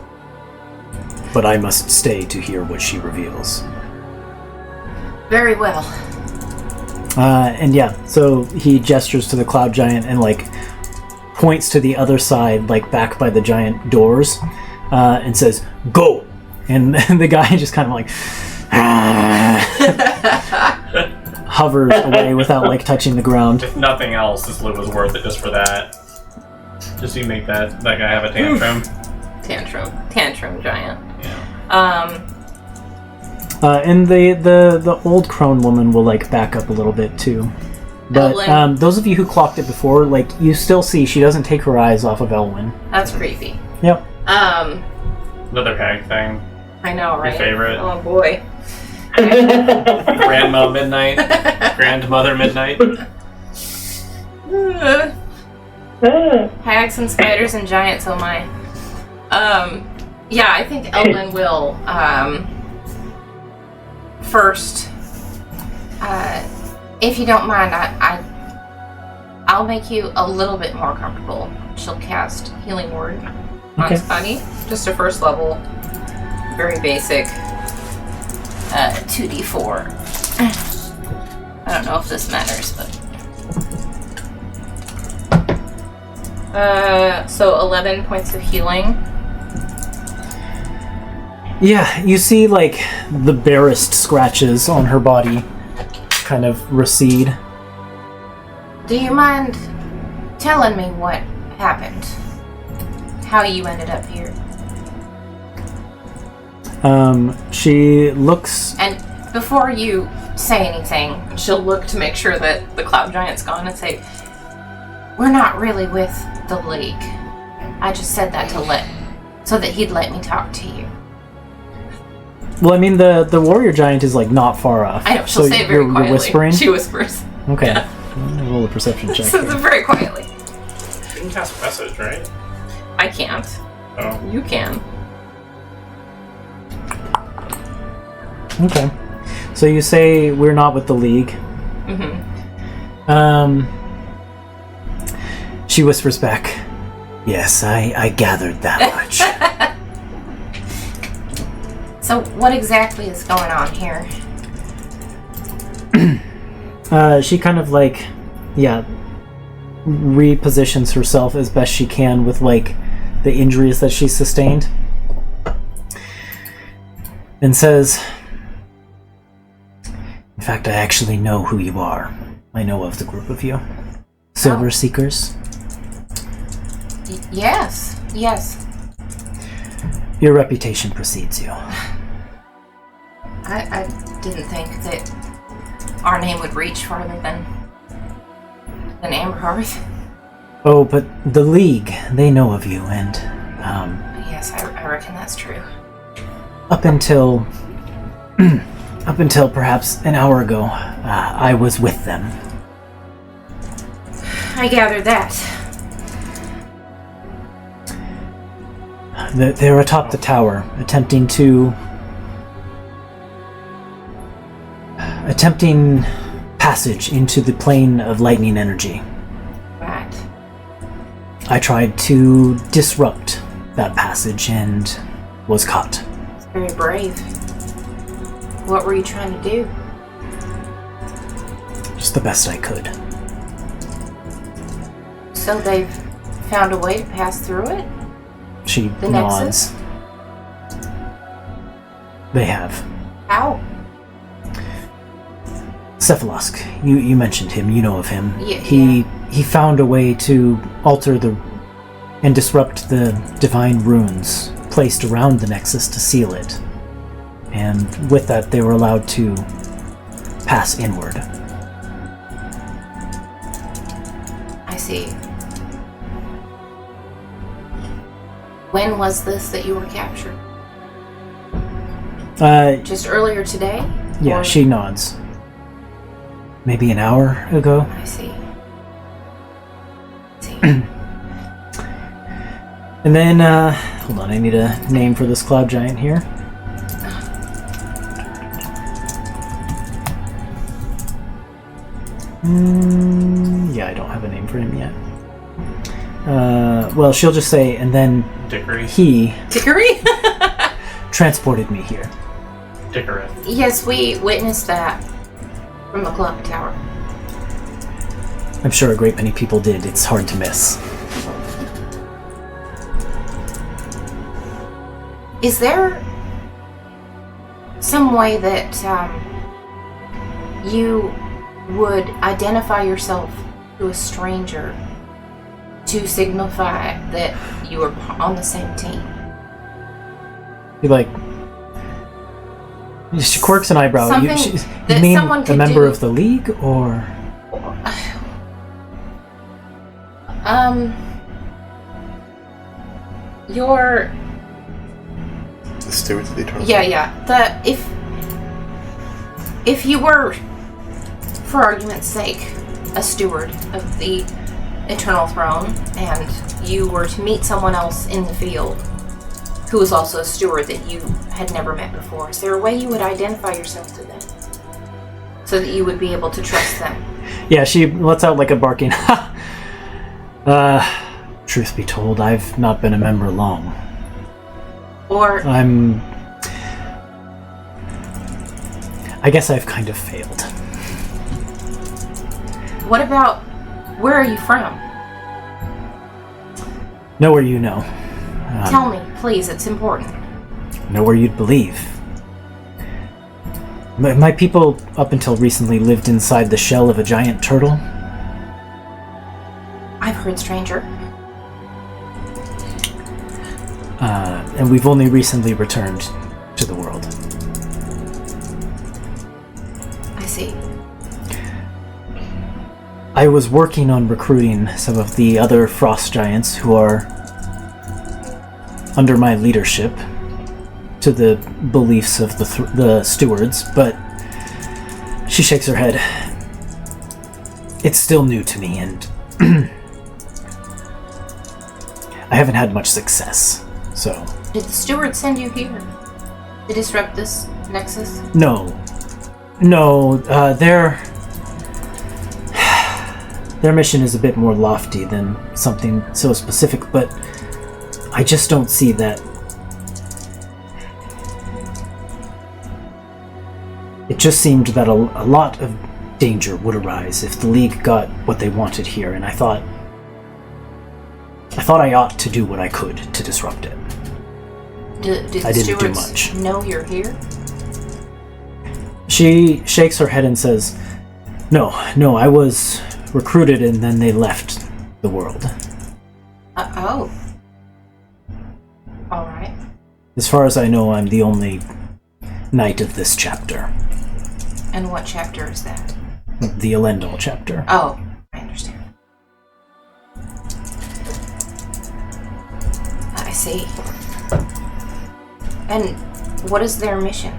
but I must stay to hear what she reveals. Very well. And yeah, so he gestures to the cloud giant and like points to the other side, like back by the giant doors, and says, go! And the guy just kind of like hovers away without like touching the ground. If nothing else, this loot was worth it just for that. Just so you make that guy have a tantrum. Tantrum giant. Yeah. And the old crone woman will like back up a little bit too. But Elwyn. those of you who clocked it before, like you still see she doesn't take her eyes off of Elwyn. That's creepy. Yep. Another hag thing. I know, right? Your favorite. Oh boy. Grandma Midnight. Grandmother Midnight. Hags and spiders and giants, oh my. Yeah, I think Elwyn will, first, if you don't mind, I'll make you a little bit more comfortable. She'll cast Healing Word on Scotty. Just a first level, very basic, 2d4. I don't know if this matters, but... so 11 points of healing. Yeah, you see like the barest scratches on her body kind of recede. Do you mind telling me what happened? How you ended up here? She looks... And Before you say anything, she'll look to make sure that the cloud giant's gone and say, "We're not really with the League. I just said that so that he'd let me talk to you." Well, I mean, the warrior giant is like not far off. I know, she'll say it very quietly. You're whispering? She whispers. Okay. Yeah. I'm gonna roll a perception check. So here. very quietly. You can cast message, right? I can't. Oh. You can. Okay. So you say we're not with the League. Mm-hmm. She whispers back, "Yes, I gathered that much." So what exactly is going on here? She kind of like, repositions herself as best she can with like the injuries that she sustained. And says, "In fact, I actually know who you are. I know of the group of you. Silver Seekers. Yes. Your reputation precedes you." I didn't think that our name would reach farther than Amberhearth. Oh, but the League, they know of you, and Yes, I reckon that's true. up until perhaps an hour ago, I was with them. I gathered that. They're atop the tower, attempting passage into the plane of lightning energy. Right. I tried to disrupt that passage and was caught. It's very brave. What were you trying to do? Just the best I could. So they've found a way to pass through it? She The nods. Nexus? They have. How? Cephalosk, you mentioned him, you know of him. Yeah, He found a way to alter and disrupt the divine runes placed around the Nexus to seal it. And with that, they were allowed to pass inward. I see. When was this that you were captured? Just earlier today? Yeah, Or- she nods. Maybe an hour ago. I see. And then, hold on, I need a name for this cloud giant here. Yeah, I don't have a name for him yet. Well, she'll just say, and then Dickory. he Dickory? transported me here. Dickory. Yes, we witnessed that from the clock tower. I'm sure a great many people did. It's hard to miss. Is there some way that you would identify yourself to a stranger to signify that you were on the same team? He she quirks an eyebrow. You that mean someone a could member do- of the League, or Your The stewards of the Eternal. yeah. If you were, for argument's sake, a steward of the Eternal Throne, and you were to meet someone else in the field who was also a steward that you had never met before, is there a way you would identify yourself to them so that you would be able to trust them? yeah, she lets out like a barking. Truth be told, I've not been a member long. Or I guess I've kind of failed. what about, where are you from? Nowhere you know. Tell me, please, it's important. Nowhere you'd believe. My people, up until recently, lived inside the shell of a giant turtle. I've heard stranger. And we've only recently returned to the world. I was working on recruiting some of the other frost giants who are under my leadership to the beliefs of the stewards, but she shakes her head. It's still new to me, and I haven't had much success, so... Did the steward send you here to disrupt this nexus? No, their mission is a bit more lofty than something so specific, but I just don't see that. It just seemed that a lot of danger would arise if the League got what they wanted here, and I thought I ought to do what I could to disrupt it. Did the I didn't do stewards much. know you're here? She shakes her head and says, No, I was recruited and then they left the world. Oh. Alright. As far as I know, I'm the only knight of this chapter. And what chapter is that? The Alen'dal chapter. Oh, I understand. I see. And what is their mission?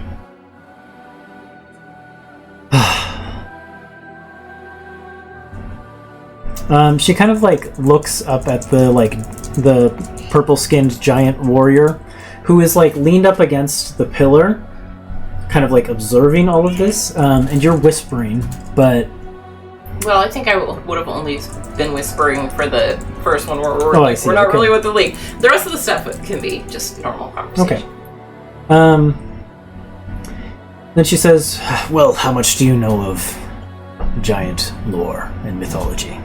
She kind of looks up at the purple-skinned giant warrior who is leaned up against the pillar, kind of observing all of this, and you're whispering, but... Well, I think I would have only been whispering for the first one where we're we're not really with the League. The rest of the stuff can be just normal conversation. Okay. Then she says, well, how much do you know of giant lore and mythology?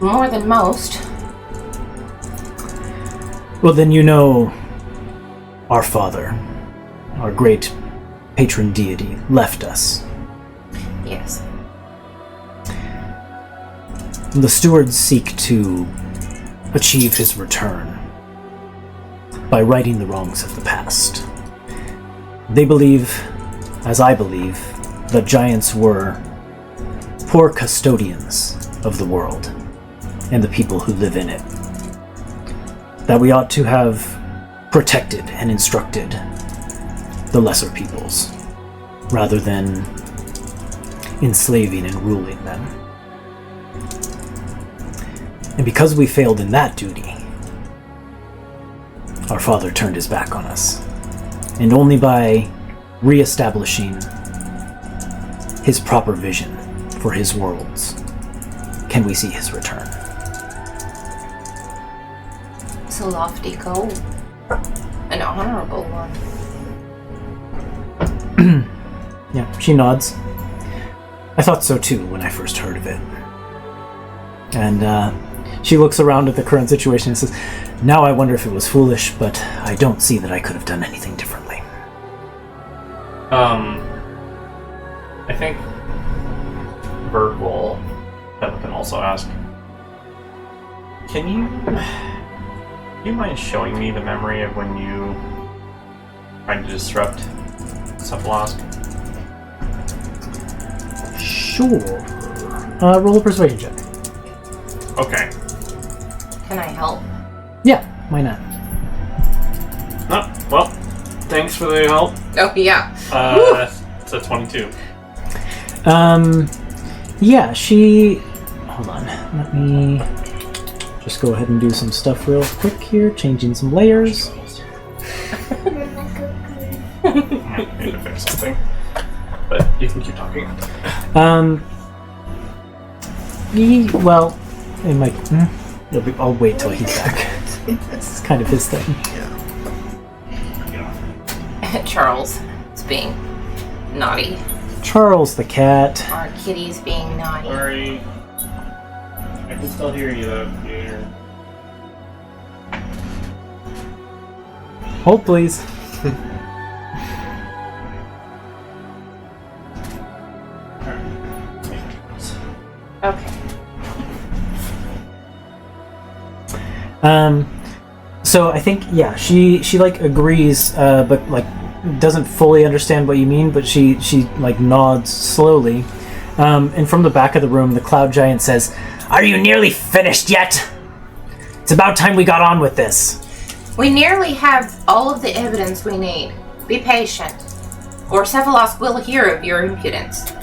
More than most. Well, then you know our father, our great patron deity, left us. Yes. The stewards seek to achieve his return by righting the wrongs of the past. They believe, as I believe, that giants were poor custodians of the world and the people who live in it. That we ought to have protected and instructed the lesser peoples, rather than enslaving and ruling them. And because we failed in that duty, our father turned his back on us. And only by re-establishing his proper vision for his worlds can we see his return. It's a lofty goal. An honorable one. Yeah, she nods. I thought so too when I first heard of it. And she looks around at the current situation and says, now I wonder if it was foolish, but I don't see that I could have done anything differently. I think Bert can also ask, Can you mind showing me the memory of when you tried to disrupt Cephalosk? Sure. Roll a persuasion check. Okay. Can I help? Yeah, why not? Oh, well, thanks for the help. Oh, yeah. It's a 22. Yeah, she... Hold on. Let me just go ahead and do some stuff real quick here. Changing some layers. I need to fix something. But you can keep talking. Well, it might... I'll wait till he's back. It's kind of his thing. Charles is being naughty. Charles the cat. Our kitty's being naughty. Sorry. I can still hear you though. Hold, please. Okay. So I think, yeah, she agrees, but doesn't fully understand what you mean, but she nods slowly, And from the back of the room, the cloud giant says, "Are you nearly finished yet? It's about time we got on with this." We nearly have all of the evidence we need. Be patient, or Cephalos will hear of your impudence.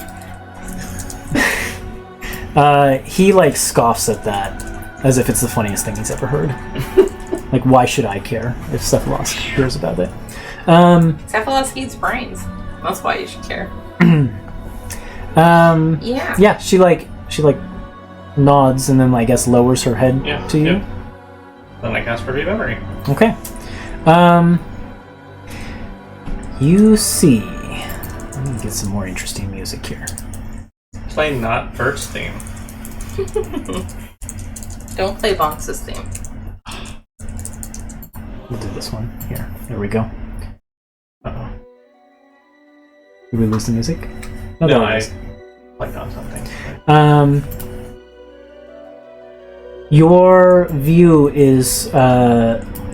He scoffs at that, as if it's the funniest thing he's ever heard. Why should I care if Cephalos hears about it? Cephalos eats brains. That's why you should care. Yeah. Yeah, she nods and then I guess lowers her head to you. Yep. Then I cast Preview Memory. Okay. You see. Let me get some more interesting music here. Play not Bert's theme. Don't play Bonx's theme. We'll do this one. Here. There we go. Uh-oh. Did we lose the music? No, there it I is. clicked on something. Your view is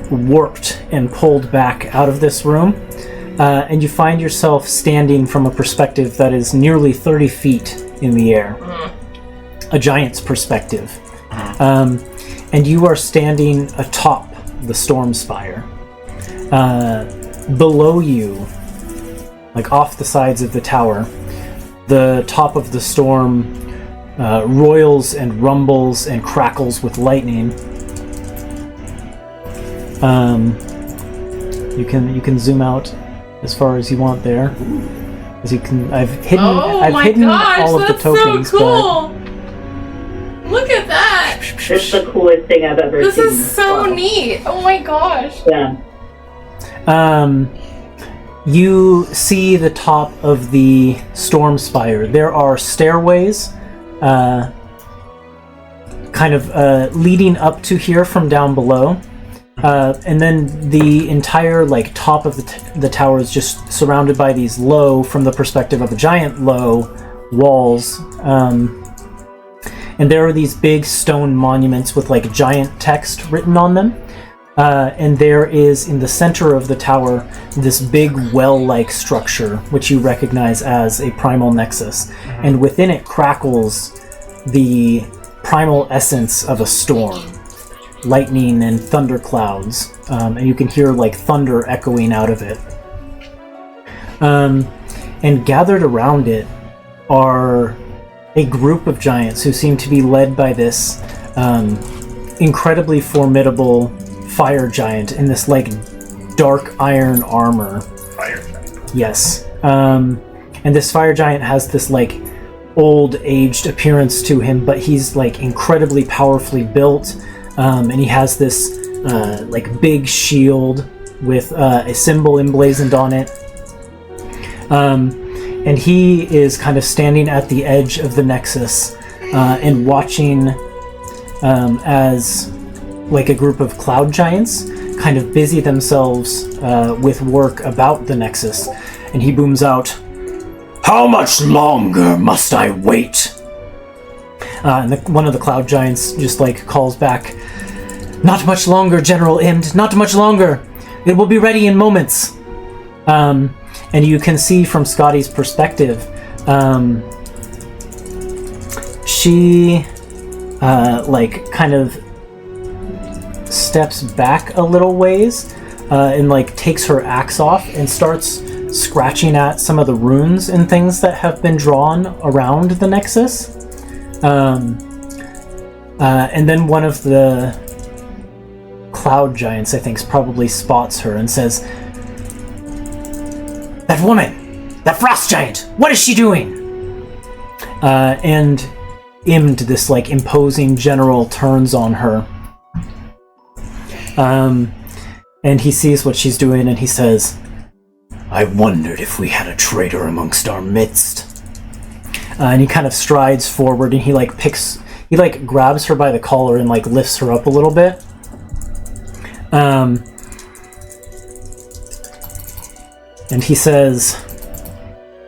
warped and pulled back out of this room, and you find yourself standing from a perspective that is nearly 30 feet in the air. A giant's perspective. And you are standing atop the storm spire. Below you, off the sides of the tower, the top of the storm roils and rumbles and crackles with lightning. You can zoom out as far as you want there. As you can, I've hidden all of the tokens. So cool! Look at that! It's the coolest thing I've ever This seen. is so neat! Oh my gosh! Yeah. You see the top of the storm spire. There are stairways leading up to here from down below. And then the entire top of the tower is just surrounded by these low, from the perspective of a giant, low walls. And there are these big stone monuments with giant text written on them. And there is, in the center of the tower, this big well-like structure, which you recognize as a primal nexus. And within it crackles the primal essence of a storm. Lightning and thunder clouds. And you can hear thunder echoing out of it. And gathered around it are a group of giants who seem to be led by this incredibly formidable fire giant in this dark iron armor. Fire giant. Yes. And this fire giant has this old aged appearance to him, but he's incredibly powerfully built. And he has this big shield with a symbol emblazoned on it. And he is kind of standing at the edge of the Nexus and watching as a group of cloud giants kind of busy themselves with work about the Nexus. And he booms out, "How much longer must I wait?" And one of the cloud giants just calls back, "Not much longer, General Imd, not much longer. It will be ready in moments." And you can see from Scotty's perspective, she kind of steps back a little ways and takes her axe off and starts scratching at some of the runes and things that have been drawn around the Nexus. And then one of the cloud giants, I think, probably spots her and says, "That woman! That frost giant! What is she doing?" And Imd, this imposing general, turns on her. And he sees what she's doing and he says, "I wondered if we had a traitor amongst our midst." And he kind of strides forward and he grabs her by the collar and lifts her up a little bit. And he says,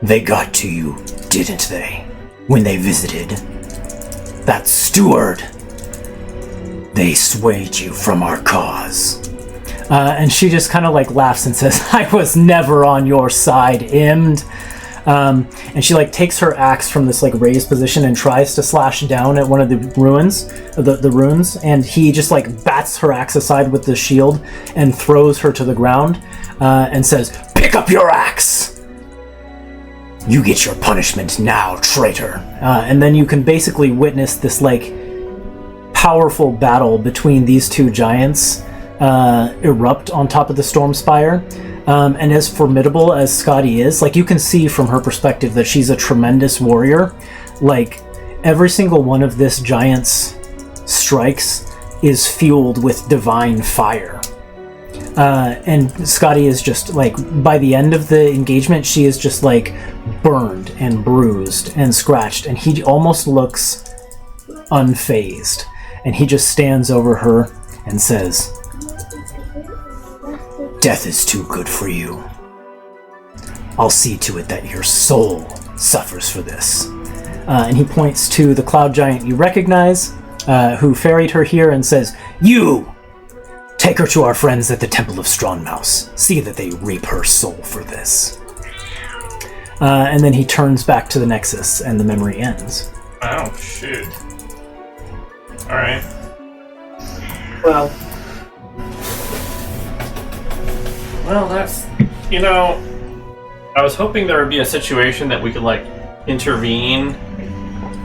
"They got to you, didn't they, when they visited? That steward, they swayed you from our cause." And she just kind of laughs and says, "I was never on your side, Imd. And she like takes her axe from this like raised position and tries to slash down at one of the ruins, the runes, and he just like bats her axe aside with the shield and throws her to the ground and says, "Pick up your axe! You get your punishment now, traitor." And then you can basically witness this like powerful battle between these two giants erupt on top of the storm spire. And as formidable as Scotty is, like you can see from her perspective that she's a tremendous warrior. Like every single one of this giant's strikes is fueled with divine fire. And Scotty is just like, by the end of the engagement, she is just like burned and bruised and scratched, and he almost looks unfazed. And he just stands over her and says, "Death is too good for you. I'll see to it that your soul suffers for this." And he points to the cloud giant you recognize, who ferried her here, and says, "You! Take her to our friends at the Temple of Stronmaus. See that they reap her soul for this." And then he turns back to the Nexus, and the memory ends. Oh, shoot. Alright. Well, Well, that's... You know, I was hoping there would be a situation that we could, like, intervene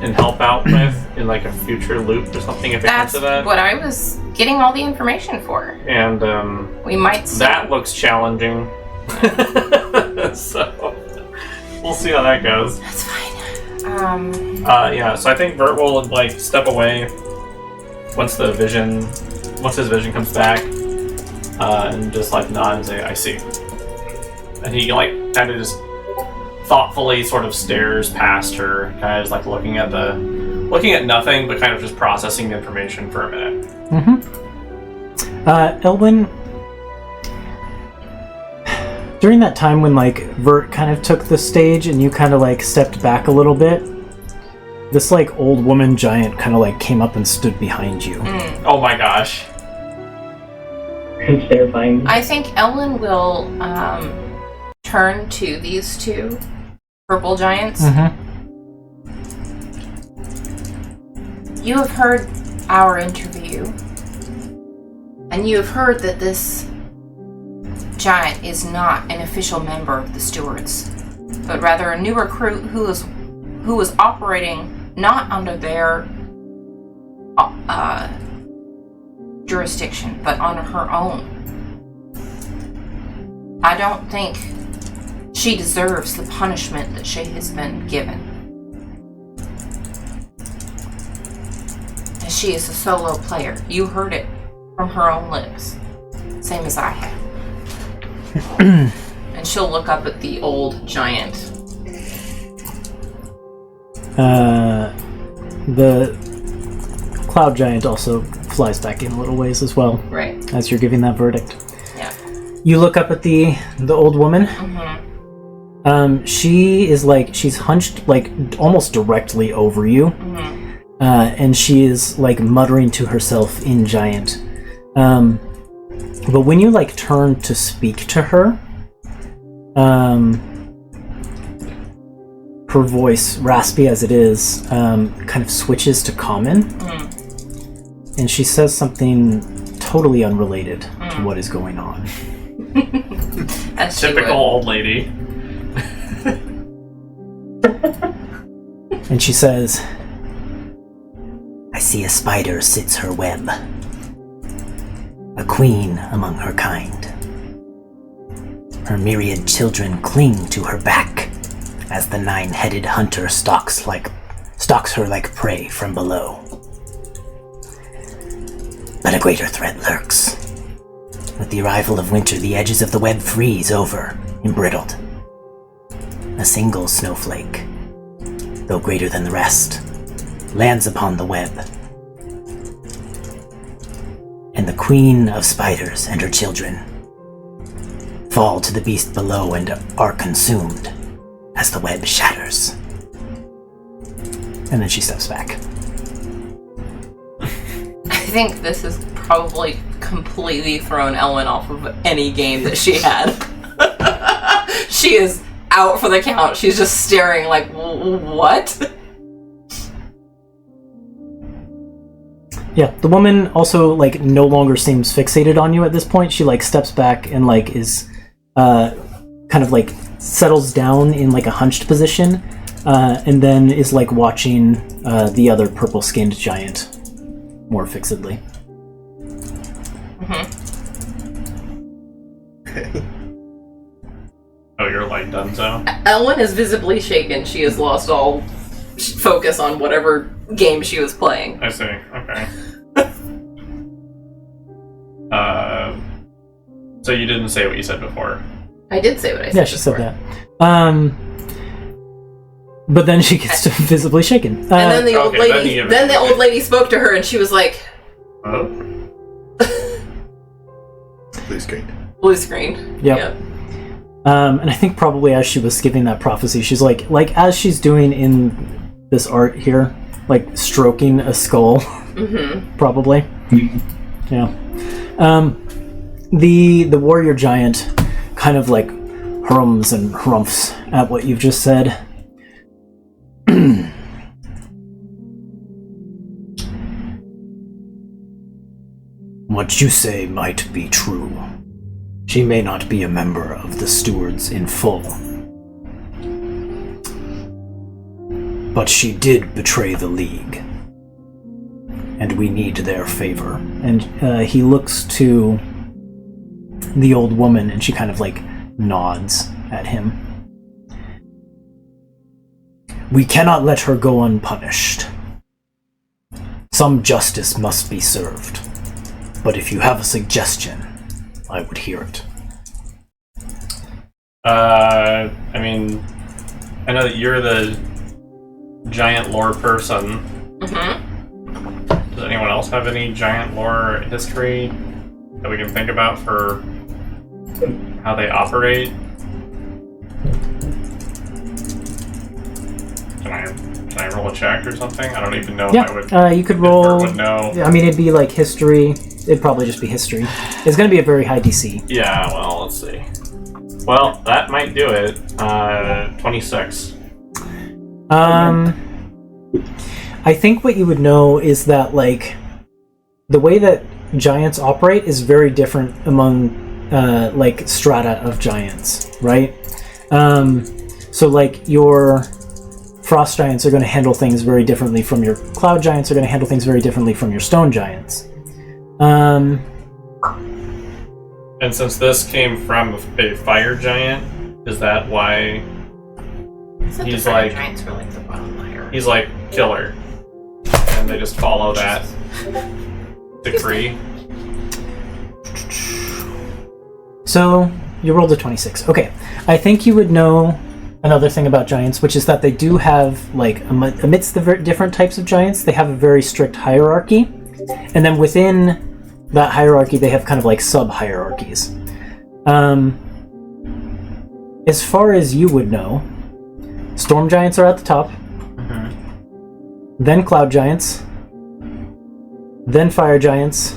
and help out with in, like, a future loop or something if it comes That's to that. what I was getting all the information for. And, We might see. that looks challenging. So, we'll see how that goes. That's fine. Yeah, so I think Vert will, like, step away once his vision comes back, and just, like, nod and say, "I see." And he, like, kind of just thoughtfully sort of stares past her, kind of just, like, looking at nothing, but kind of just processing the information for a minute. Elwyn, during that time when, like, Vert kind of took the stage and you kind of, like, stepped back a little bit, this, like, old woman giant kind of, like, came up and stood behind you. Oh my gosh. it's terrifying. I think Ellen will turn to these two purple giants. You have heard our interview, and you have heard that this giant is not an official member of the Stewards, but rather a new recruit who was operating not under their jurisdiction, but on her own. I don't think she deserves the punishment that she has been given. As she is a solo player. You heard it from her own lips. Same as I have. And she'll look up at the old giant. The cloud giant also flies back in a little ways as well. Right. As you're giving that verdict. Yeah. You look up at the old woman. She is like, she's hunched like almost directly over you. And she is like muttering to herself in giant. But when you like turn to speak to her, her voice, raspy as it is, kind of switches to common. And she says something totally unrelated to what is going on. As Typical old lady. And she says, "I see a spider sits her web, a queen among her kind. Her myriad children cling to her back as the nine-headed hunter stalks her like prey from below. But a greater threat lurks. With the arrival of winter, the edges of the web freeze over, embrittled. A single snowflake, though greater than the rest, lands upon the web. And the queen of spiders and her children fall to the beast below and are consumed as the web shatters." And then she steps back. I think this has probably completely thrown Ellen off of any game that she had. She is out for the count. She's just staring like, what? Yeah, the woman also like no longer seems fixated on you at this point. She like steps back and like is kind of like settles down in like a hunched position, and then is like watching the other purple-skinned giant more fixedly. Okay. Oh, you're like donezo? Ellen is visibly shaken. She has lost all focus on whatever game she was playing. I see. Okay. So you didn't say what you said before. I did say what I said. Yeah, she before. said that. But then she gets visibly shaken. And then the old okay, lady. Then the old lady spoke to her, and she was like, Oh. Blue screen. "Blue screen." Yep. And I think probably as she was giving that prophecy, she's like as she's doing in this art here, like stroking a skull, probably. Yeah. The warrior giant kind of like hurums and harumphs at what you've just said. What you say might be true. She may not be a member of the stewards in full. But she did betray the League. And we need their favor. And he looks to the old woman, and she kind of like nods at him. We cannot let her go unpunished. Some justice must be served. But if you have a suggestion, I would hear it. I mean, I know that you're the giant lore person. Does anyone else have any giant lore history that we can think about for how they operate? Can I roll a check or something? I don't even know if I would. You could if roll. Bert would know. I mean, it'd be like history. It'd probably just be history. It's going to be a very high DC. Yeah, well, let's see. Well, that might do it. 26. I think what you would know is that, like, the way that giants operate is very different among, like, strata of giants, right? So, like, your frost giants are going to handle things very differently from your cloud giants are going to handle things very differently from your stone giants. And since this came from a fire giant, is that why he's like giants were like the bottom layer. he's like killer, and they just follow that decree? So, you rolled a 26. Okay. I think you would know another thing about giants, which is that they do have, like, amidst the different types of giants, they have a very strict hierarchy. And then within that hierarchy, they have kind of like sub-hierarchies. As far as you would know, storm giants are at the top, then cloud giants, then fire giants,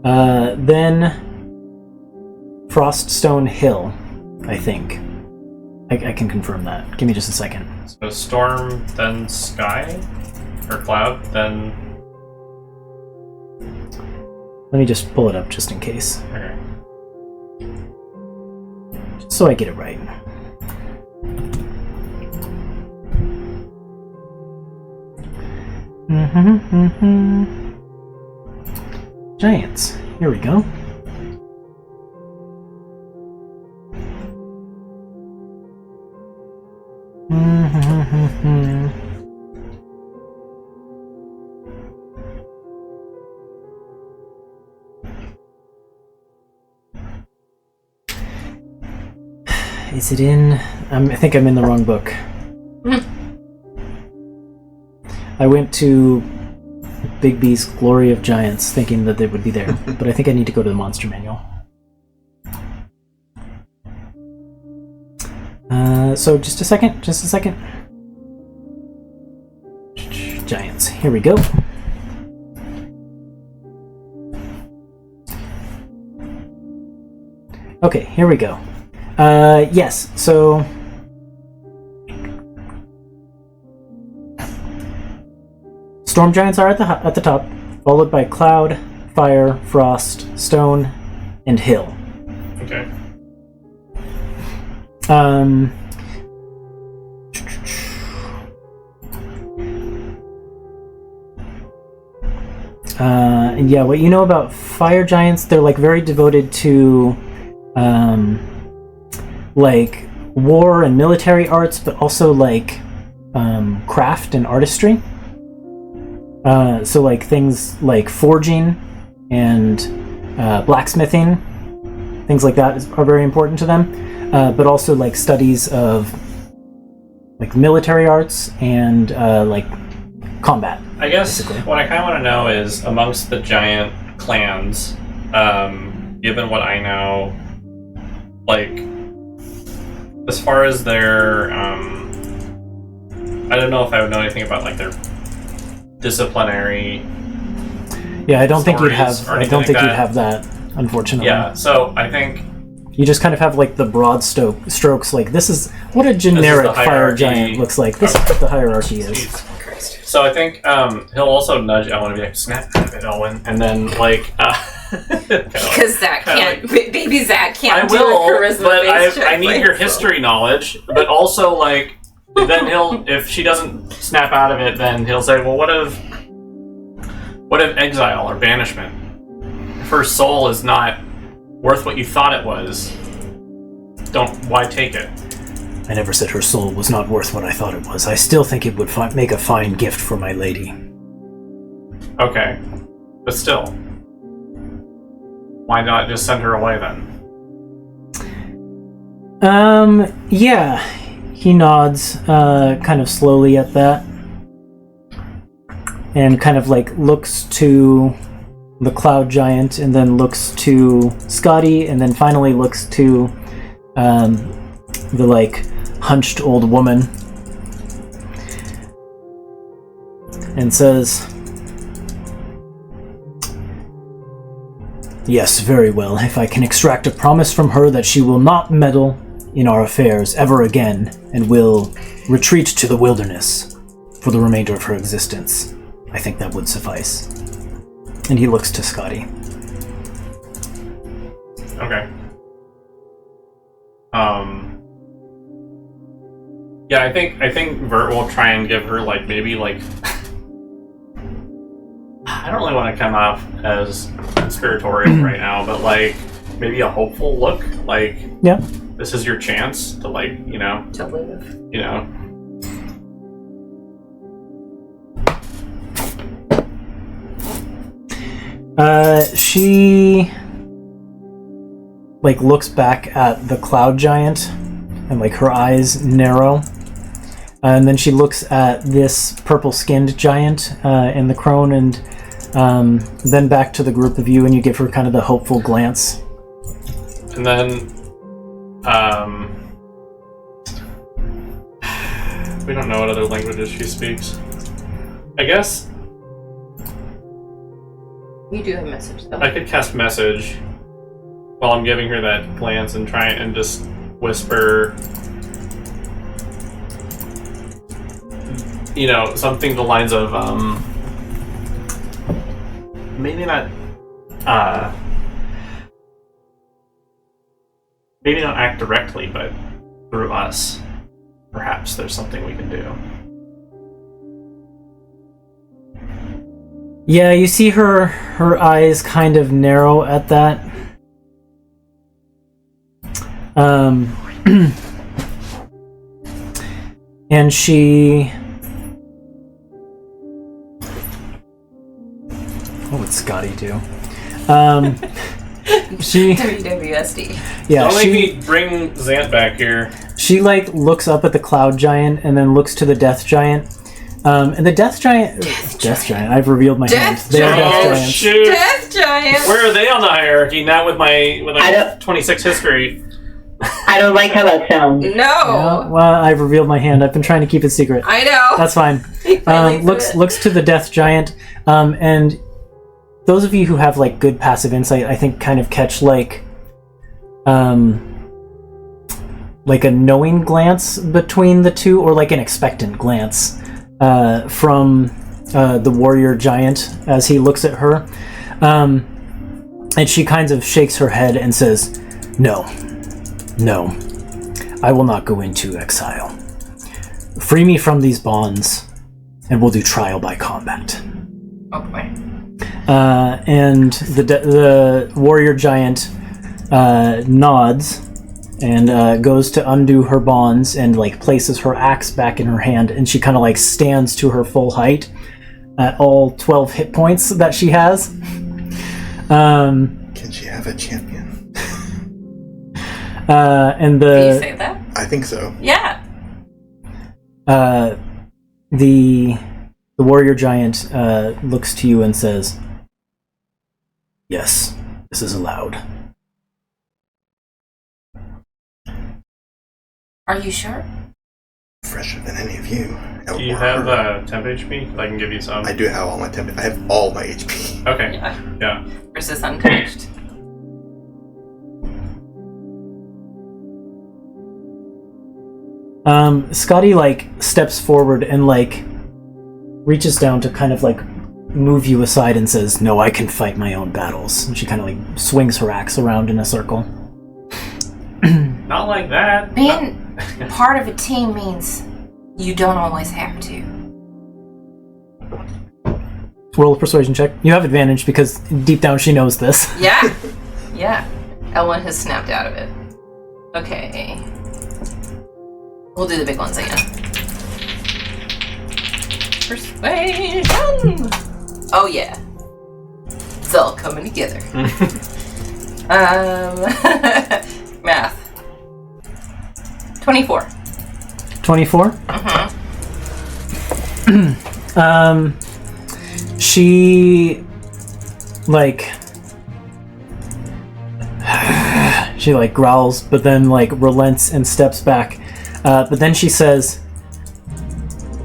then frost stone hill, I think. I can confirm that. Give me just a second. So storm, then sky, or cloud, then. Let me just pull it up just in case. Okay. Just so I get it right. Giants. Here we go. Is it in? I think I'm in the wrong book. I went to Big B's Glory of Giants thinking that they would be there, but I think I need to go to the Monster Manual. So just a second. Giants. Here we go. Okay, here we go. Yes. So. Storm giants are at the top, followed by cloud, fire, frost, stone, and hill. Okay. Yeah, what you know about fire giants, they're like very devoted to like war and military arts, but also like craft and artistry. So like things like forging and blacksmithing, things like that are very important to them. But also like studies of like military arts and like combat. I guess basically. what I kind of want to know is amongst the giant clans, given what I know, like as far as their, I don't know if I would know anything about like their disciplinary. Yeah, I don't think you'd have. I don't think like you'd that. have that, unfortunately. Yeah, so I think You just kind of have like the broad strokes. Like this is what a generic fire hierarchy. giant looks like. This is what the hierarchy is. Jeez. So I think he'll also nudge Ellen and be like, "Snap out of it, Owen," and then like Because Zach kinda can't, baby Zach I can't do will, a charisma but based check I need by your himself. history knowledge. But also like then he'll, if she doesn't snap out of it, then he'll say, "Well, what if exile or banishment? If her soul is not worth what you thought it was, why take it?" I never said her soul was not worth what I thought it was. I still think it would make a fine gift for my lady. Okay, but still, why not just send her away then? Yeah. He nods, kind of slowly at that. And kind of like looks to the cloud giant, and then looks to Scotty, and then finally looks to the like hunched old woman, and says, "Yes, very well. If I can extract a promise from her that she will not meddle in our affairs ever again, and will retreat to the wilderness for the remainder of her existence, I think that would suffice." And he looks to Scotty. Okay. Yeah, I think Vert will try and give her like maybe like I don't really want to come off as conspiratorial right now, but like maybe a hopeful look, like Yeah. this is your chance to like, you know, To live. you know. She like looks back at the cloud giant, and like her eyes narrow, and then she looks at this purple-skinned giant and the crone, and then back to the group of you, and you give her kind of the hopeful glance. And then we don't know what other languages she speaks. I guess You do have a message though. I could cast message while I'm giving her that glance and try and just whisper, you know, something to the lines of, maybe not act directly, but through us. Perhaps there's something we can do. Yeah, you see her eyes kind of narrow at that. And she... What would Scotty do? She... WWSD. Yeah, Don't make she... me bring Zant back here. She like looks up at the cloud giant and then looks to the death giant. And the death giant. I've revealed my hand. Death They are death Oh giants. shoot! Death giant! Where are they on the hierarchy? Not with I my don't- 26 history. I don't like how that sounds. No! Yeah, well, I've revealed my hand. I've been trying to keep it secret. I know! That's fine. He finally said it. Looks to the death giant, and those of you who have like good passive insight, I think, kind of catch like like a knowing glance between the two, or like an expectant glance from the warrior giant as he looks at her. And she kind of shakes her head and says, No, I will not go into exile. Free me from these bonds, and we'll do trial by combat. Oh boy. And the warrior giant nods and goes to undo her bonds and like places her axe back in her hand, and she kind of like stands to her full height at all 12 hit points that she has. Can she have a champion? And Can you say that? I think so. Yeah. The warrior giant looks to you and says, Yes, this is allowed. Are you sure? Fresher than any of you. Do you have temp HP? I can give you some. I do have all my temp. I have all my HP. Okay. Yeah. Versus untouched. Scotty like steps forward and like reaches down to kind of like move you aside and says, No, I can fight my own battles. And she kind of like swings her axe around in a circle. Not like that. Being part of a team means you don't always have to. Roll a persuasion check. You have advantage because deep down she knows this. Yeah. Yeah. Elwyn has snapped out of it. Okay. We'll do the big ones again. Persuasion! Oh yeah. It's all coming together. Math. 24. 24? Uh-huh. She like she like growls, but then like relents and steps back. But then she says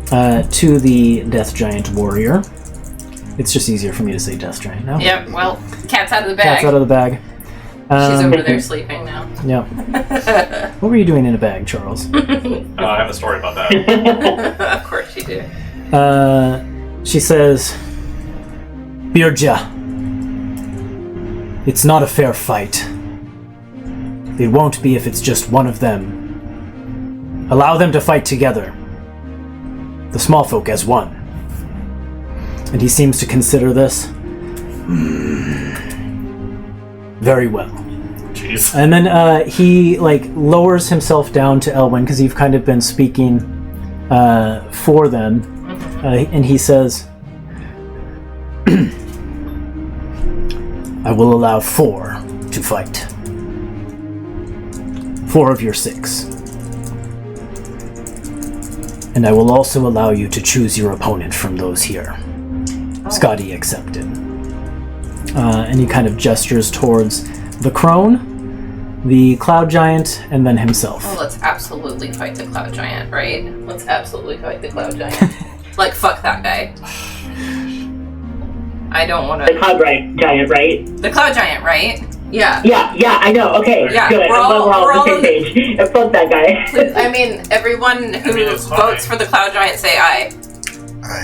to the Death Giant warrior, it's just easier for me to say Death Giant now. Yep, well, cat's out of the bag. Cat's out of the bag. She's over there sleeping now. Yep. What were you doing in a bag, Charles? I have a story about that. Of course you do. She says, Birja, it's not a fair fight. It won't be if it's just one of them. Allow them to fight together. The small folk as one. And he seems to consider this. Very well. Jeez. And then he like lowers himself down to Elwyn because you've kind of been speaking for them, and he says, "I will allow 4 to fight. 4 of your 6, and I will also allow you to choose your opponent from those here." Scotty accepted. And he kind of gestures towards the crone, the cloud giant, and then himself. Oh, let's absolutely fight the cloud giant, right? Let's absolutely fight the cloud giant. Like, fuck that guy. I don't want The to... cloud giant, right? The cloud giant, right? Yeah. Yeah, I know. Okay, Yeah, good. we're all on the same page. Fuck that guy. I mean, everyone who it's votes fine. for the cloud giant say aye.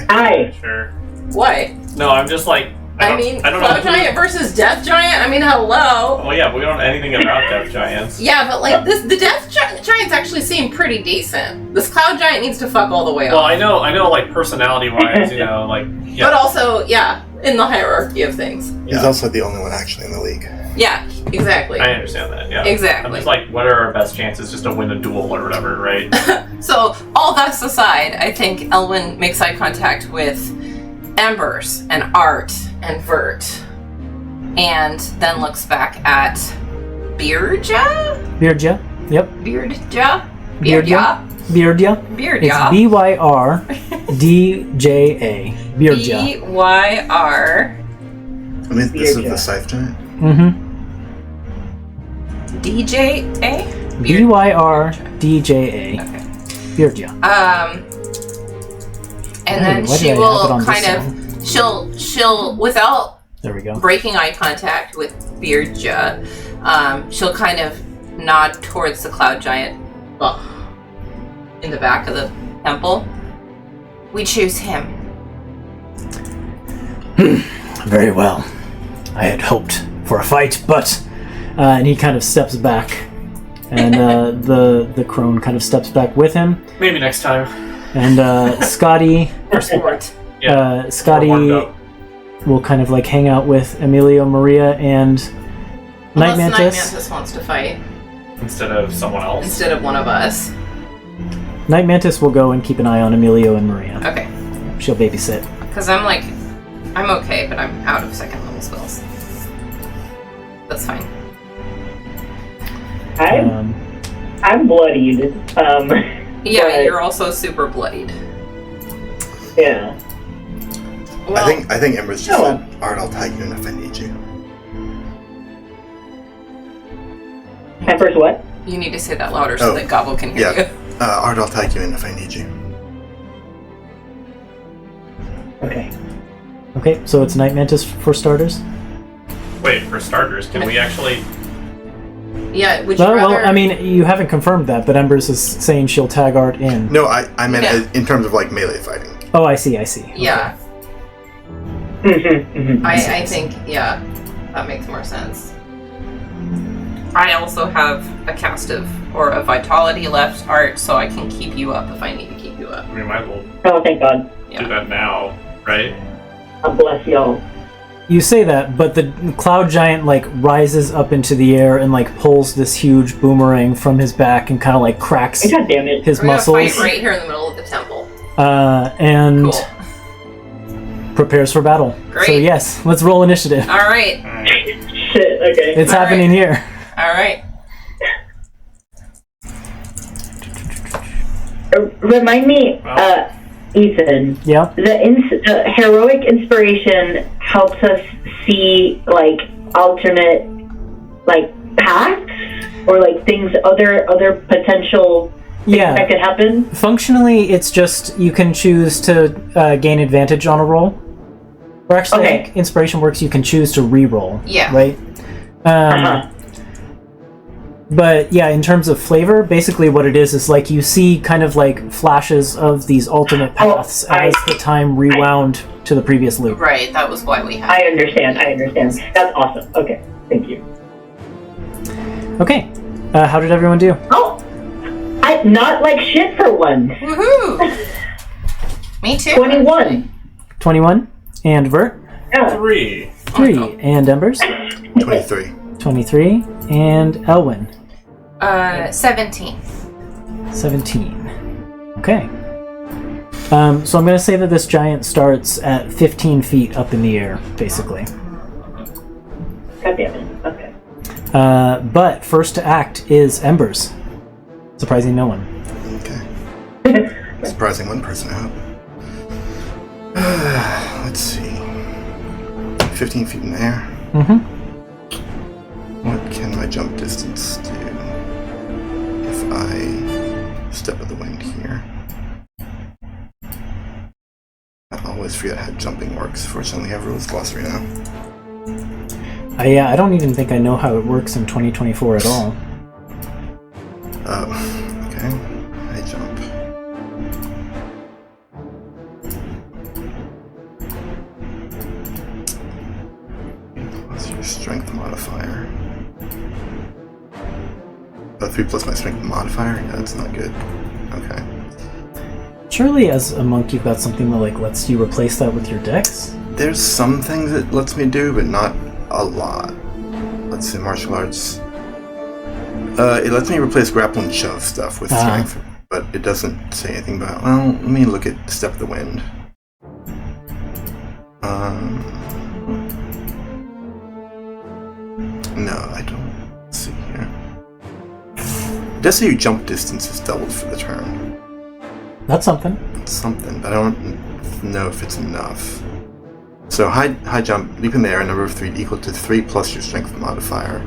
Aye. Sure. Why? No, I'm just like... I mean, I don't cloud know. giant versus death giant? I mean, hello. Well, yeah, but we don't know anything about Death Giants. Yeah, but like, the death giants actually seem pretty decent. This cloud giant needs to fuck all the way Well, off. I know, like, personality-wise, you know, like... Yeah. But also, yeah, in the hierarchy of things. He's also the only one actually in the league. Yeah, exactly. I understand that, yeah. Exactly. I'm just like, what are our best chances just to win a duel or whatever, right? So, all that aside, I think Elwyn makes eye contact with Embers and Art and Vert, and then looks back at Birja? Birja. Yep. Birja? Birja. Birja. Birja. It's BYRDJA. Birja. B-Y-R... And this is the Scythe Giant? Mm-hmm. D-J-A? BYRDJA. Okay. Birja. And Hey, then why she did I have it will on this kind of, she'll, without There we go. breaking eye contact with Birja, she'll kind of nod towards the cloud giant in the back of the temple. We choose him. Very well. I had hoped for a fight, but... and he kind of steps back. And the crone kind of steps back with him. Maybe next time. And Scotty... For sport. Scotty will kind of like hang out with Emilio, Maria, and Night Unless Night Mantis. Mantis wants to fight Instead of someone else. instead of one of us. Night Mantis will go and keep an eye on Emilio and Maria. Okay. She'll babysit. Because I'm okay, but I'm out of second level spells. That's fine. I'm bloodied. Yeah, but- you're also super bloodied. Yeah. Well, I think Ember's just Oh. said, Art, I'll tag you in if I need you. And first what? you need to say that louder so Oh, that Gobble can hear Yeah. you. Art, I'll tag you in if I need you. Okay. Okay, so it's Night Mantis for starters? Wait, for starters, can we actually... Yeah, would you Well, rather... I mean, you haven't confirmed that, but Embers is saying she'll tag Art in. No, I meant Yeah. in terms of like melee fighting. Oh, I see. Yeah, Mm-hmm. I think, yeah, that makes more sense. I also have a cast of, or a vitality left, Art, so I can keep you up if I need to keep you up. We might as well Oh, thank God. Yeah. do that now, right? God bless y'all. You say that, but the cloud giant like rises up into the air and like pulls this huge boomerang from his back and kind of like cracks God damn it. his We're gonna muscles fight right here in the middle of the temple. and Cool. prepares for battle. Great. So yes, let's roll initiative. All right. Shit, okay. It's All happening here. All right. Remind me, Ethan, Yeah. the heroic inspiration helps us see, like, alternate, like, paths? Or, like, things, other potential things Yeah. that could happen? Functionally, it's just you can choose to gain advantage on a roll. Or actually, Okay. like, inspiration works, you can choose to re-roll. Yeah. Right? Uh-huh. But yeah, in terms of flavor, basically what it is like you see kind of like flashes of these alternate paths as the time rewound to the previous loop. Right, that was why we had I understand. That's awesome. Okay, thank you. Okay. How did everyone do? Oh! I not like shit for once. Woohoo! Me too. 21. 21. And Vert? Yeah. 3. 3. And Embers? 23. 23. And Elwyn? 17. 17. Okay. So I'm going to say that this giant starts at 15 feet up in the air, basically. God damn it. Okay. But first to act is Embers. Surprising no one. Okay. Surprising one person out. Let's see. 15 feet in the air. Mm-hmm. What can my jump distance do if I step of the wind here? I always forget how jumping works. Fortunately, we have rules glossary now. I don't even think I know how it works in 2024 at all. Okay. I jump. Plus your strength modifier. 3 plus my strength modifier? Yeah, that's not good. Okay. Surely as a monk you've got something that like lets you replace that with your dex? There's some things it lets me do, but not a lot. Let's see, martial arts. It lets me replace grapple and shove stuff with strength, but it doesn't say anything about. Well, let me look at Step of the Wind. No, I don't see here. It does say your jump distance is doubled for the turn. That's something. It's something, but I don't know if it's enough. So high jump, leap in the air, a number of 3 equal to 3 plus your strength modifier.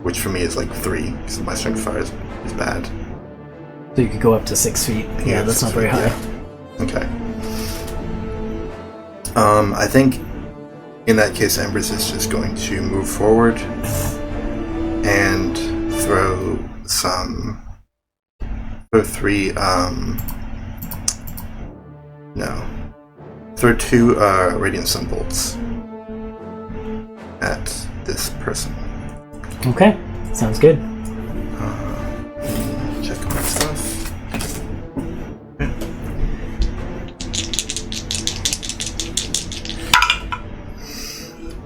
Which for me is like 3, because my strength modifier is bad. So you could go up to 6 feet. Yeah, that's not very high. Yeah. Okay. I think in that case Embers is just going to move forward and throw some Throw 3, no. Throw 2 Radiant Sunbolts at this person. Okay, sounds good. Check my stuff. Okay.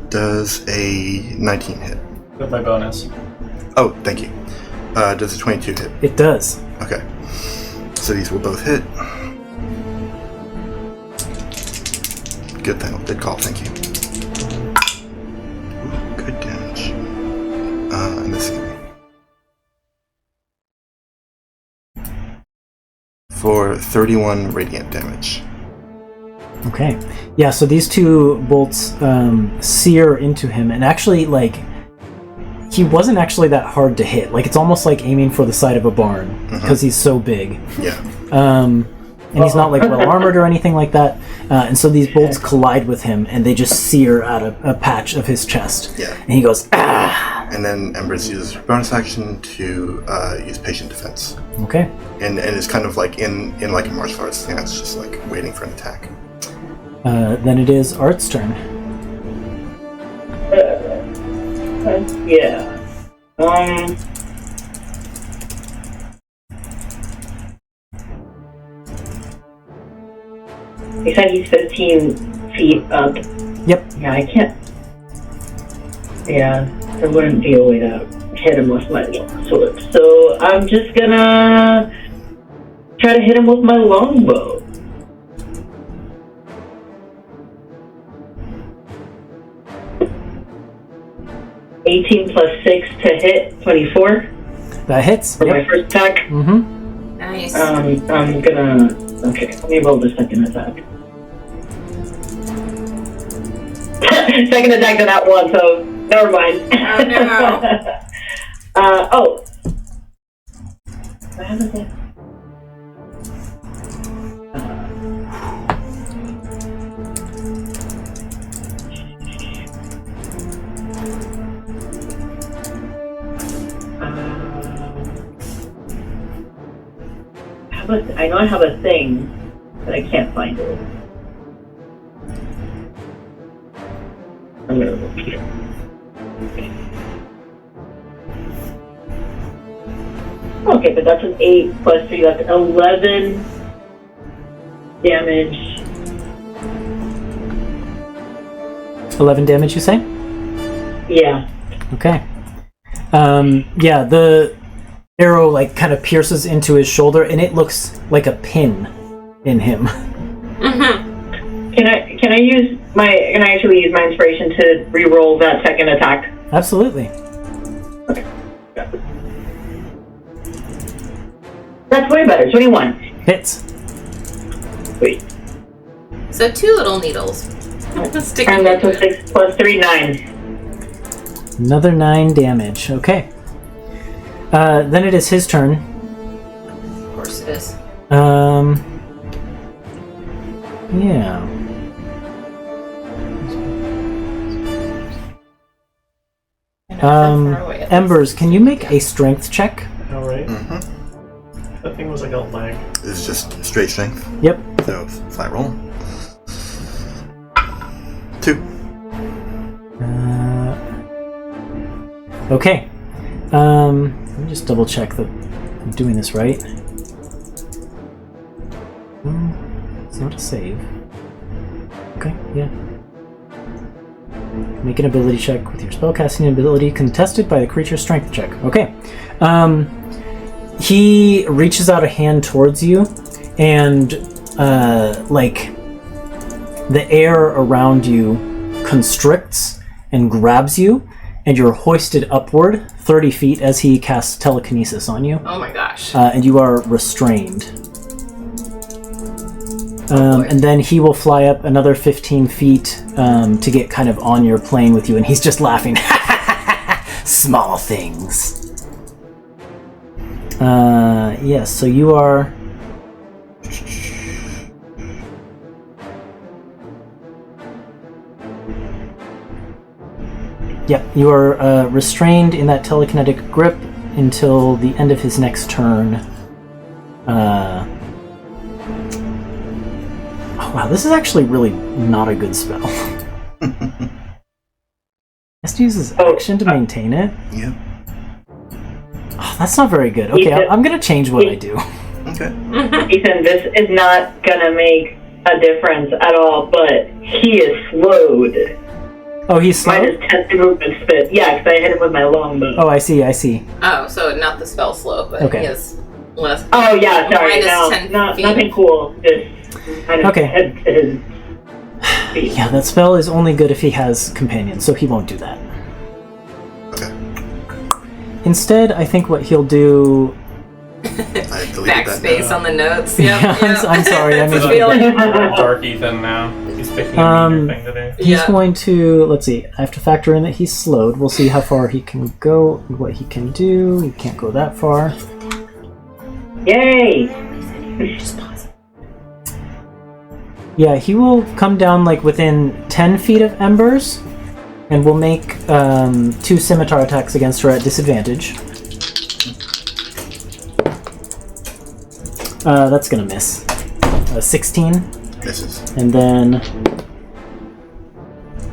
Does a 19 hit? With my bonus. Oh, thank you. Does a 22 hit? It does. Okay. So these will both hit. Good thing. Good call, thank you. Ooh, good damage. And this for 31 radiant damage. Okay. Yeah, so these 2 bolts sear into him, and actually, like, he wasn't actually that hard to hit. Like, it's almost like aiming for the side of a barn, because he's so big. Yeah. And he's not, like, well-armored or anything like that. And so these bolts collide with him, and they just sear out a patch of his chest. Yeah. And he goes, ah! And then Embers uses her bonus action to use patient defense. Okay. And it's kind of like in like a martial arts stance, just like waiting for an attack. Then it is Art's turn. Yeah. He said he's 15 feet up. Yep. Yeah, I can't. Yeah, there wouldn't be a way to hit him with my sword. So I'm just gonna try to hit him with my longbow. $18 plus 6 to hit, 24 That hits. for Yep. my first attack. Mm-hmm. Nice. I'm gonna. Okay, let me roll the second attack. Second attack to that one, so never mind. Oh, no. What happened there? I know I have a thing, but I can't find it. I'm gonna look here. Okay, but that's an 8 plus 3, that's 11 damage. 11 damage, you say? Yeah. Okay. Yeah, the arrow like kind of pierces into his shoulder, and it looks like a pin in him. Can I actually use my inspiration to re-roll that second attack? Absolutely. Okay. That's way better. 21. Hits. Sweet. So 2 little needles. Sticking And that's into a 6 plus 3, 9. Another 9 damage. Okay. Then it is his turn. Of course it is. Yeah. Embers, can you make a strength check? All right. Mm-hmm. That thing was like a leg. This is just straight strength. Yep. So flat roll. 2. Okay. Let me just double check that I'm doing this right. It's not a save. Okay, yeah. Make an ability check with your spellcasting ability contested by the creature's strength check. Okay. He reaches out a hand towards you, and like the air around you constricts and grabs you, and you're hoisted upward 30 feet as he casts telekinesis on you. Oh my gosh. And you are restrained. And then he will fly up another 15 feet to get kind of on your plane with you, and he's just laughing. Small things. Yes, so you are... Yep, you are restrained in that telekinetic grip until the end of his next turn. Oh wow, this is actually really not a good spell. Has to use his action to maintain it. Yeah. Oh, that's not very good. Okay, I'm gonna change what I do. Okay. Ethan, this is not gonna make a difference at all, but he is slowed. Oh, he's slow? Minus 10 movement speed. Yeah, because I hit him with my longbow. Oh, I see. Oh, so not the spell slow, but Okay. he is less. Oh, yeah, sorry. Minus No, 10 feet. nothing cool. Just minus Okay. 10 to his speed. Yeah, that spell is only good if he has companions, so he won't do that. Okay. Instead, I think what he'll do... I deleted that Backspace now. on the notes. Yeah, I'm sorry, I It's made a you- feeling. Dark Ethan now. He's picking a meaner thing to do. He's going to... Let's see. I have to factor in that he's slowed. We'll see how far he can go and what he can do. He can't go that far. Yay! Just pause. Yeah, he will come down like within 10 feet of Embers, and will make 2 scimitar attacks against her at disadvantage. That's gonna miss. 16, Misses. and then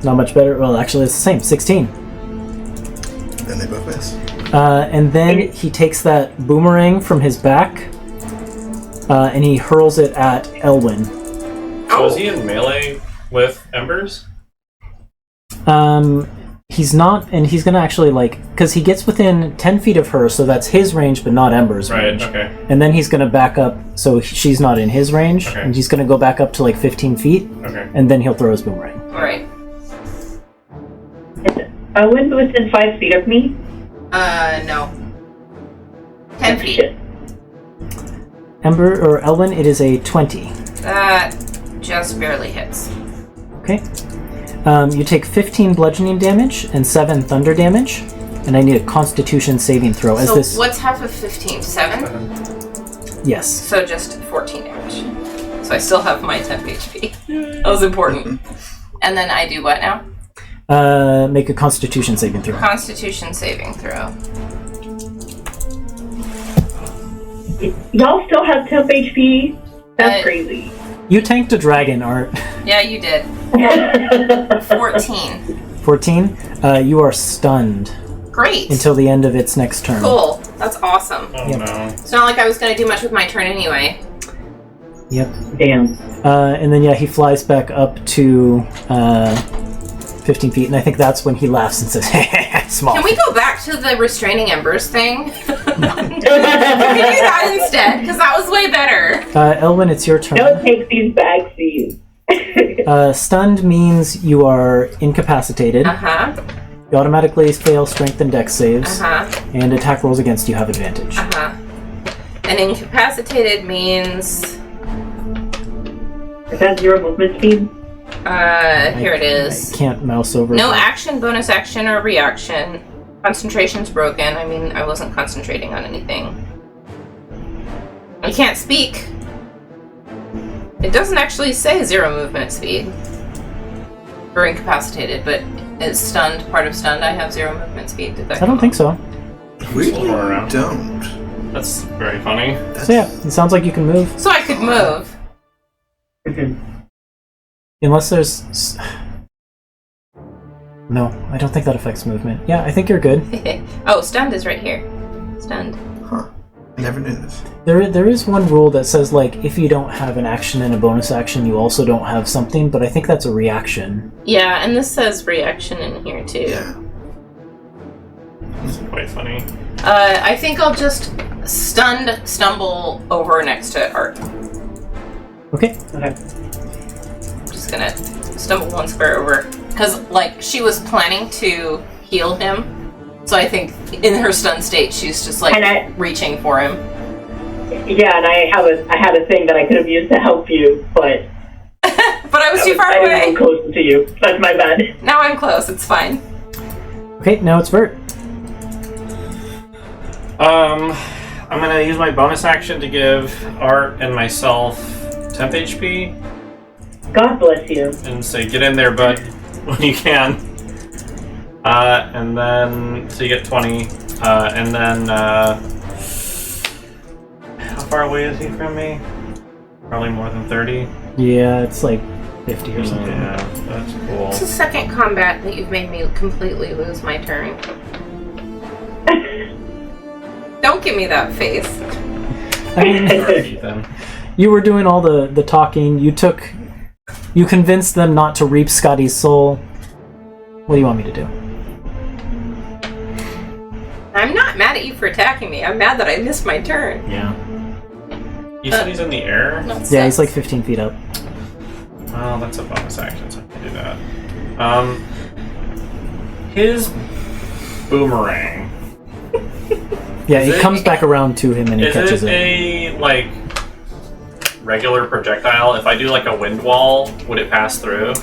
not much better. Well, actually, it's the same. 16, Then they both miss. and then he takes that boomerang from his back, and he hurls it at Elwyn. So is he in melee with Embers? He's not, and he's gonna actually because he gets within 10 feet of her, so that's his range, but not Ember's Right, range. okay. And then he's gonna back up, so she's not in his range, Okay. and he's gonna go back up to 15 feet, Okay. and then he'll throw his boomerang. Alright. Owen within 5 feet of me? No. 10 feet. Shit. Ember or Elwyn, it is a 20. That just barely hits. Okay. You take 15 bludgeoning damage and 7 thunder damage, and I need a Constitution saving throw. As So this, what's half of 15? 7? yes. So just 14 damage. So I still have my 10 HP. That was important. And then I do what now? Make a Constitution saving throw. Constitution saving throw. Y'all still have temp HP? That's Uh, crazy. You tanked a dragon, Art. Yeah, you did. 14. 14. You are stunned Great. until the end of its next turn. Cool. That's awesome. Oh Yep. no. It's not like I was going to do much with my turn anyway. Yep. Damn. And then he flies back up to 15 feet, and I think that's when he laughs and says, "Small." Can we go back to the restraining embers thing? Can we do that instead? Because that was way better. Elwyn, it's your turn. Don't take these backseats. Stunned means you are incapacitated. Uh-huh. You automatically fail strength and dex saves, Uh-huh. and attack rolls against you have advantage. Uh-huh. And incapacitated means... Is that 0 movement speed? Here it is. I can't mouse over. No action, bonus action, or reaction. Concentration's broken. I mean, I wasn't concentrating on anything. I can't speak. It doesn't actually say 0 movement speed. Or incapacitated, but is stunned, part of stunned, I have 0 movement speed. Did that I don't think so. We Slow her around. don't. That's very funny. So yeah, it sounds like you can move. So I could move. Unless there's... No, I don't think that affects movement. Yeah, I think you're good. Oh, stunned is right here. Stunned. Huh. I never knew this. There is one rule that says, if you don't have an action and a bonus action, you also don't have something, but I think that's a reaction. Yeah, and this says reaction in here too. Yeah. That's quite funny. I think I'll just stunned stumble over next to Art. Okay. Okay. I'm just gonna stumble one square over. Because, she was planning to heal him. So I think in her stunned state, she's just, reaching for him. Yeah, and I had a thing that I could have used to help you, but But I was too far I away. didn't go close to you. That's my bad. Now I'm close, it's fine. Okay, now it's Vert. I'm gonna use my bonus action to give Art and myself temp HP God bless you. and say, get in there, bud, when you can. And then, so you get 20, and then, how far away is he from me? Probably more than 30. Yeah, it's like 50 or something. Yeah, that's cool. It's the second combat that you've made me completely lose my turn. Don't give me that face. I mean, Sorry, Ethan. you were doing all the talking. You convinced them not to reap Scotty's soul. What do you want me to do? I'm not mad at you for attacking me. I'm mad that I missed my turn. Yeah. You said he's in the air? Yeah, he's like 15 feet up. Well, that's a bonus action, so I can do that. His boomerang. Yeah, Is it comes back around to him and he Is catches it a, like, regular projectile? If I do, like, a wind wall, would it pass through?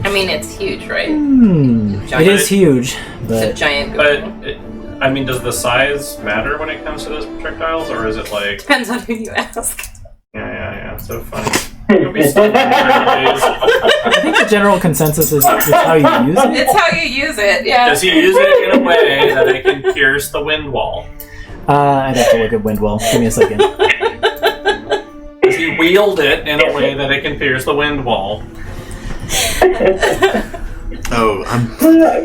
I mean, it's huge, right? It is huge, It's a but giant But, googly. I mean, does the size matter when it comes to those projectiles, or is it, like... Depends on who you ask. Yeah, so funny. You'll be stuck in there I think the general consensus is how you use it. It's how you use it, yeah. Does he use it in a way that it can pierce the wind wall? I'd have to look at Windwell. Give me a second. Does he wield it in a way that it can pierce the wind wall? Oh, I'm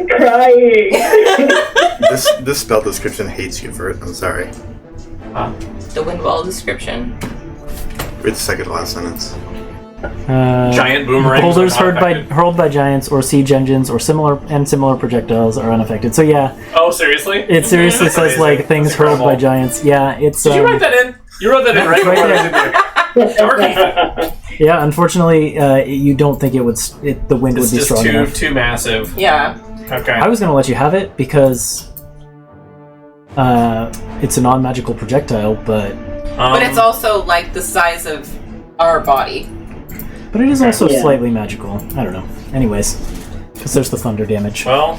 crying. this spell description hates you for it. I'm sorry. The wind wall description. Read the second to last sentence. Giant boomerangs. Boulders are not affected. hurled by giants or siege engines or similar projectiles are unaffected. So yeah, Oh, seriously? it seriously That's says amazing. like things That's hurled by incredible. giants. Yeah, it's. Did you write that in? You wrote that in right it's right before I was in there. Yeah, unfortunately, you don't think the wind It's would be just strong enough. too massive. Yeah. Okay. I was going to let you have it because it's a non-magical projectile, but But it's also like the size of our body. it is also Yeah. slightly magical. I don't know. Anyways, because there's the thunder damage. Well,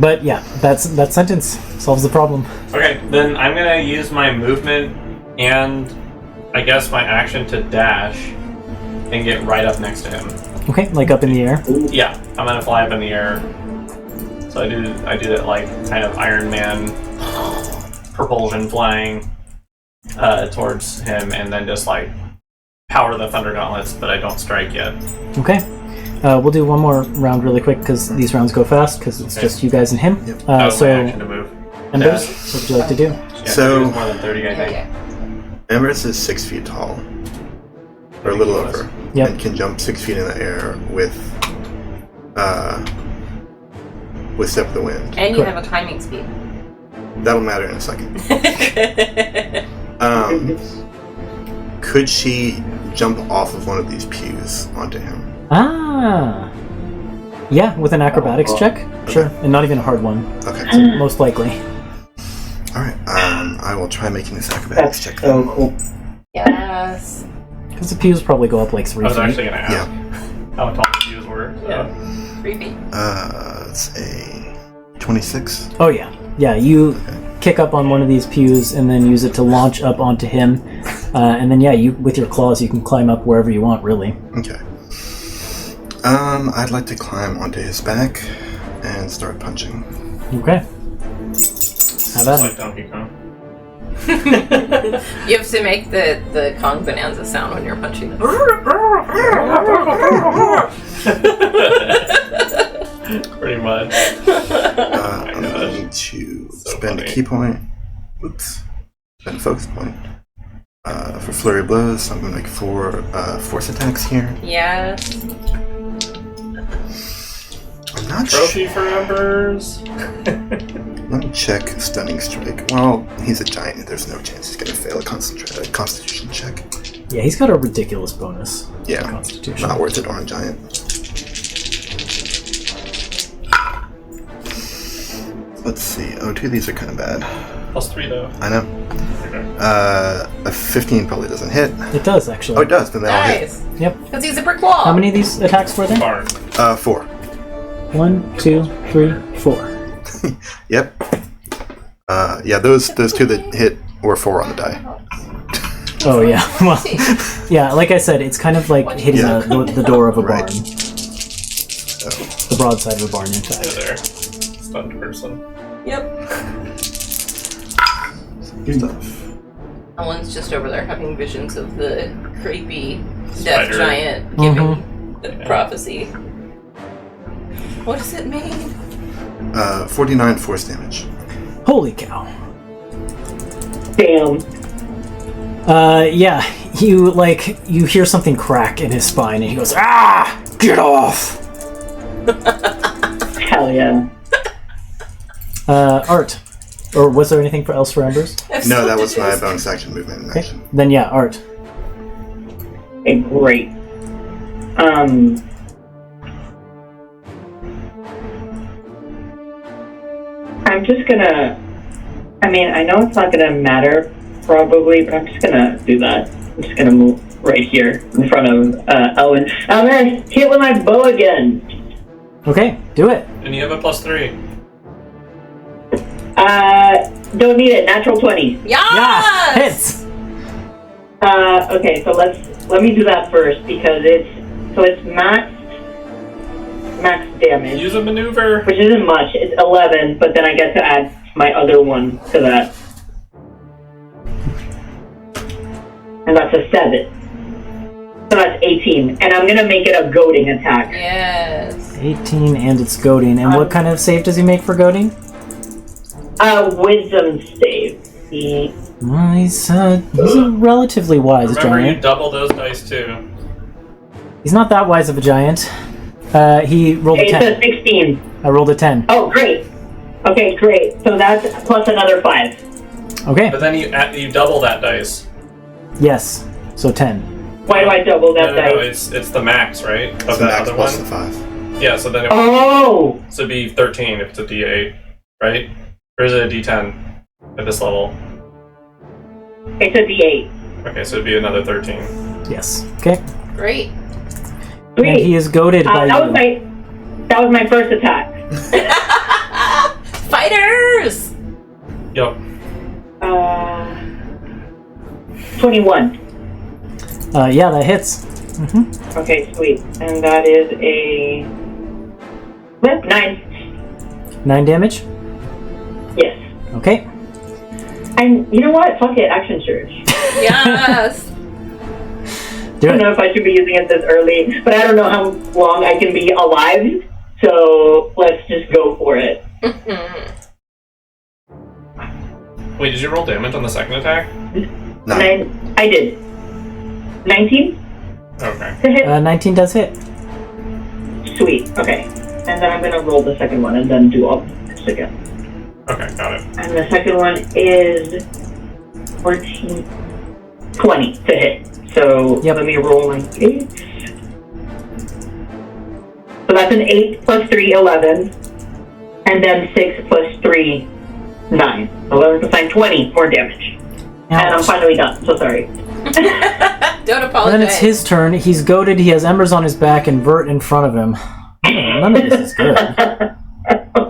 But yeah, that sentence solves the problem. okay, then I'm gonna use my movement and I guess my action to dash and get right up next to him. Okay, like up in the air. Yeah, I'm gonna fly up in the air. So I do that like kind of Iron Man propulsion flying towards him, and then just like power the thunder gauntlets, but I don't strike yet. Okay. We'll do one more round really quick because these rounds go fast because it's Okay. just you guys and him. Yep. That was my So, action to move. Embers, what would you like to do? Yeah, So- it was more than 30, I think. Okay. Embers is 6 feet tall, or a little over, Yep. and can jump 6 feet in the air with Step of the Wind. And you have a timing speed. That'll matter in a second. Could she jump off of one of these pews onto him? Ah. Yeah, with an acrobatics check? Sure. And not even a hard one. Okay. Most likely. Alright, I will try making this acrobatics That's check. so cool. Yes. Because the pews probably go up like 3 I was feet. actually gonna ask Yeah. how tall the views were. So. Yeah. 3 feet. It's a 26. Oh yeah. Yeah, you kick up on one of these pews and then use it to launch up onto him. And then yeah, you with your claws you can climb up wherever you want, really. Okay. I'd like to climb onto his back and start punching. Okay. How about It's it? like Donkey Kong. You have to make the Kong Bonanza sound when you're punching. Pretty much. I'm going to So spend funny. a key point. Oops. Spend a focus point. For flurry of blows, I'm going to make 4 force attacks here. Yes. I'm not Trophy for Embers. Let me check stunning strike. Well, he's a giant. There's no chance he's going to fail a constitution check. Yeah, he's got a ridiculous bonus. Yeah, Constitution. not worth it on a giant. Let's see. Oh, 2 of these are kind of bad. +3 though. I know. Okay. A 15 probably doesn't hit. It does actually. Oh, it does. Then they all hit. Nice. Yep. Because he's a brick wall. How many of these attacks were there? Bar. 4. 1, 2, 3, 4. Yep. Yeah, those 2 that hit were 4 on the die. Oh yeah. Well, yeah. Like I said, it's kind of like hitting Yeah. the door of a Right. barn. So, The broadside of a barn, in Yeah, fact. there. Stunned person. Yep. stuff. Ellen's just over there having visions of the creepy Spider. death giant giving the prophecy. What does it mean? 49 force damage. Holy cow. Damn. Yeah, you hear something crack in his spine, and he goes, "Ah! Get off!" Hell yeah. Art. Or was there anything else for Embers? No, that was my bonus action movement in Okay. action. Then yeah, Art. Okay, great. I'm just gonna... I mean, I know it's not gonna matter, probably, but I'm just gonna do that. I'm just gonna move right here in front of Ellen. I'm gonna hit with my bow again. Okay, do it. And you have a +3. Don't need it. Natural 20. Yes! Yeah, hits. Okay, so let me do that first because it's max damage, Use a maneuver. which isn't much. It's 11, but then I get to add my other one to that, and that's a 7. So that's 18, and I'm gonna make it a goading attack. Yes. 18, and it's goading. And what kind of save does he make for goading? Wisdom save. Well, he's a relatively wise Remember, you giant. double those dice too. He's not that wise of a giant. He rolled a It's 10. a 16. I rolled a 10. Oh, great. Okay, great. So that's plus another 5. Okay. But then you double that dice. Yes. So 10. Why do I double that No, dice? it's the max, right? Of It's that max other plus one. the 5. Yeah, so then it Oh! would be 13 if it's a D8, right? Or is it a D10 at this level? It's a D8. Okay, so it'd be another 13. Yes. Okay. Great. And he is goaded by that you. was my first attack. Fighters! Yup. 21. Yeah, that hits. Okay, sweet. And that is a 9. 9 damage. Yes. Okay. And you know what? Fuck it, action surge. Yes! Do I don't it. know if I should be using it this early, but I don't know how long I can be alive, so let's just go for it. Wait, did you roll damage on the second attack? 9. I did. 19 Okay. to hit? 19 does hit. Sweet. Okay. And then I'm going to roll the second one and then do all this again. Okay, got it. And the second one is 14, 20 to hit. So Yep. let me roll my 8. So that's an 8 plus 3, 11. And then 6 plus 3, 9. 11 plus 9, 20 more damage. And I'm Ouch. finally done, so sorry. Don't And apologize. then it's his turn. He's goaded. He has embers on his back and Vert in front of him. None of this is good.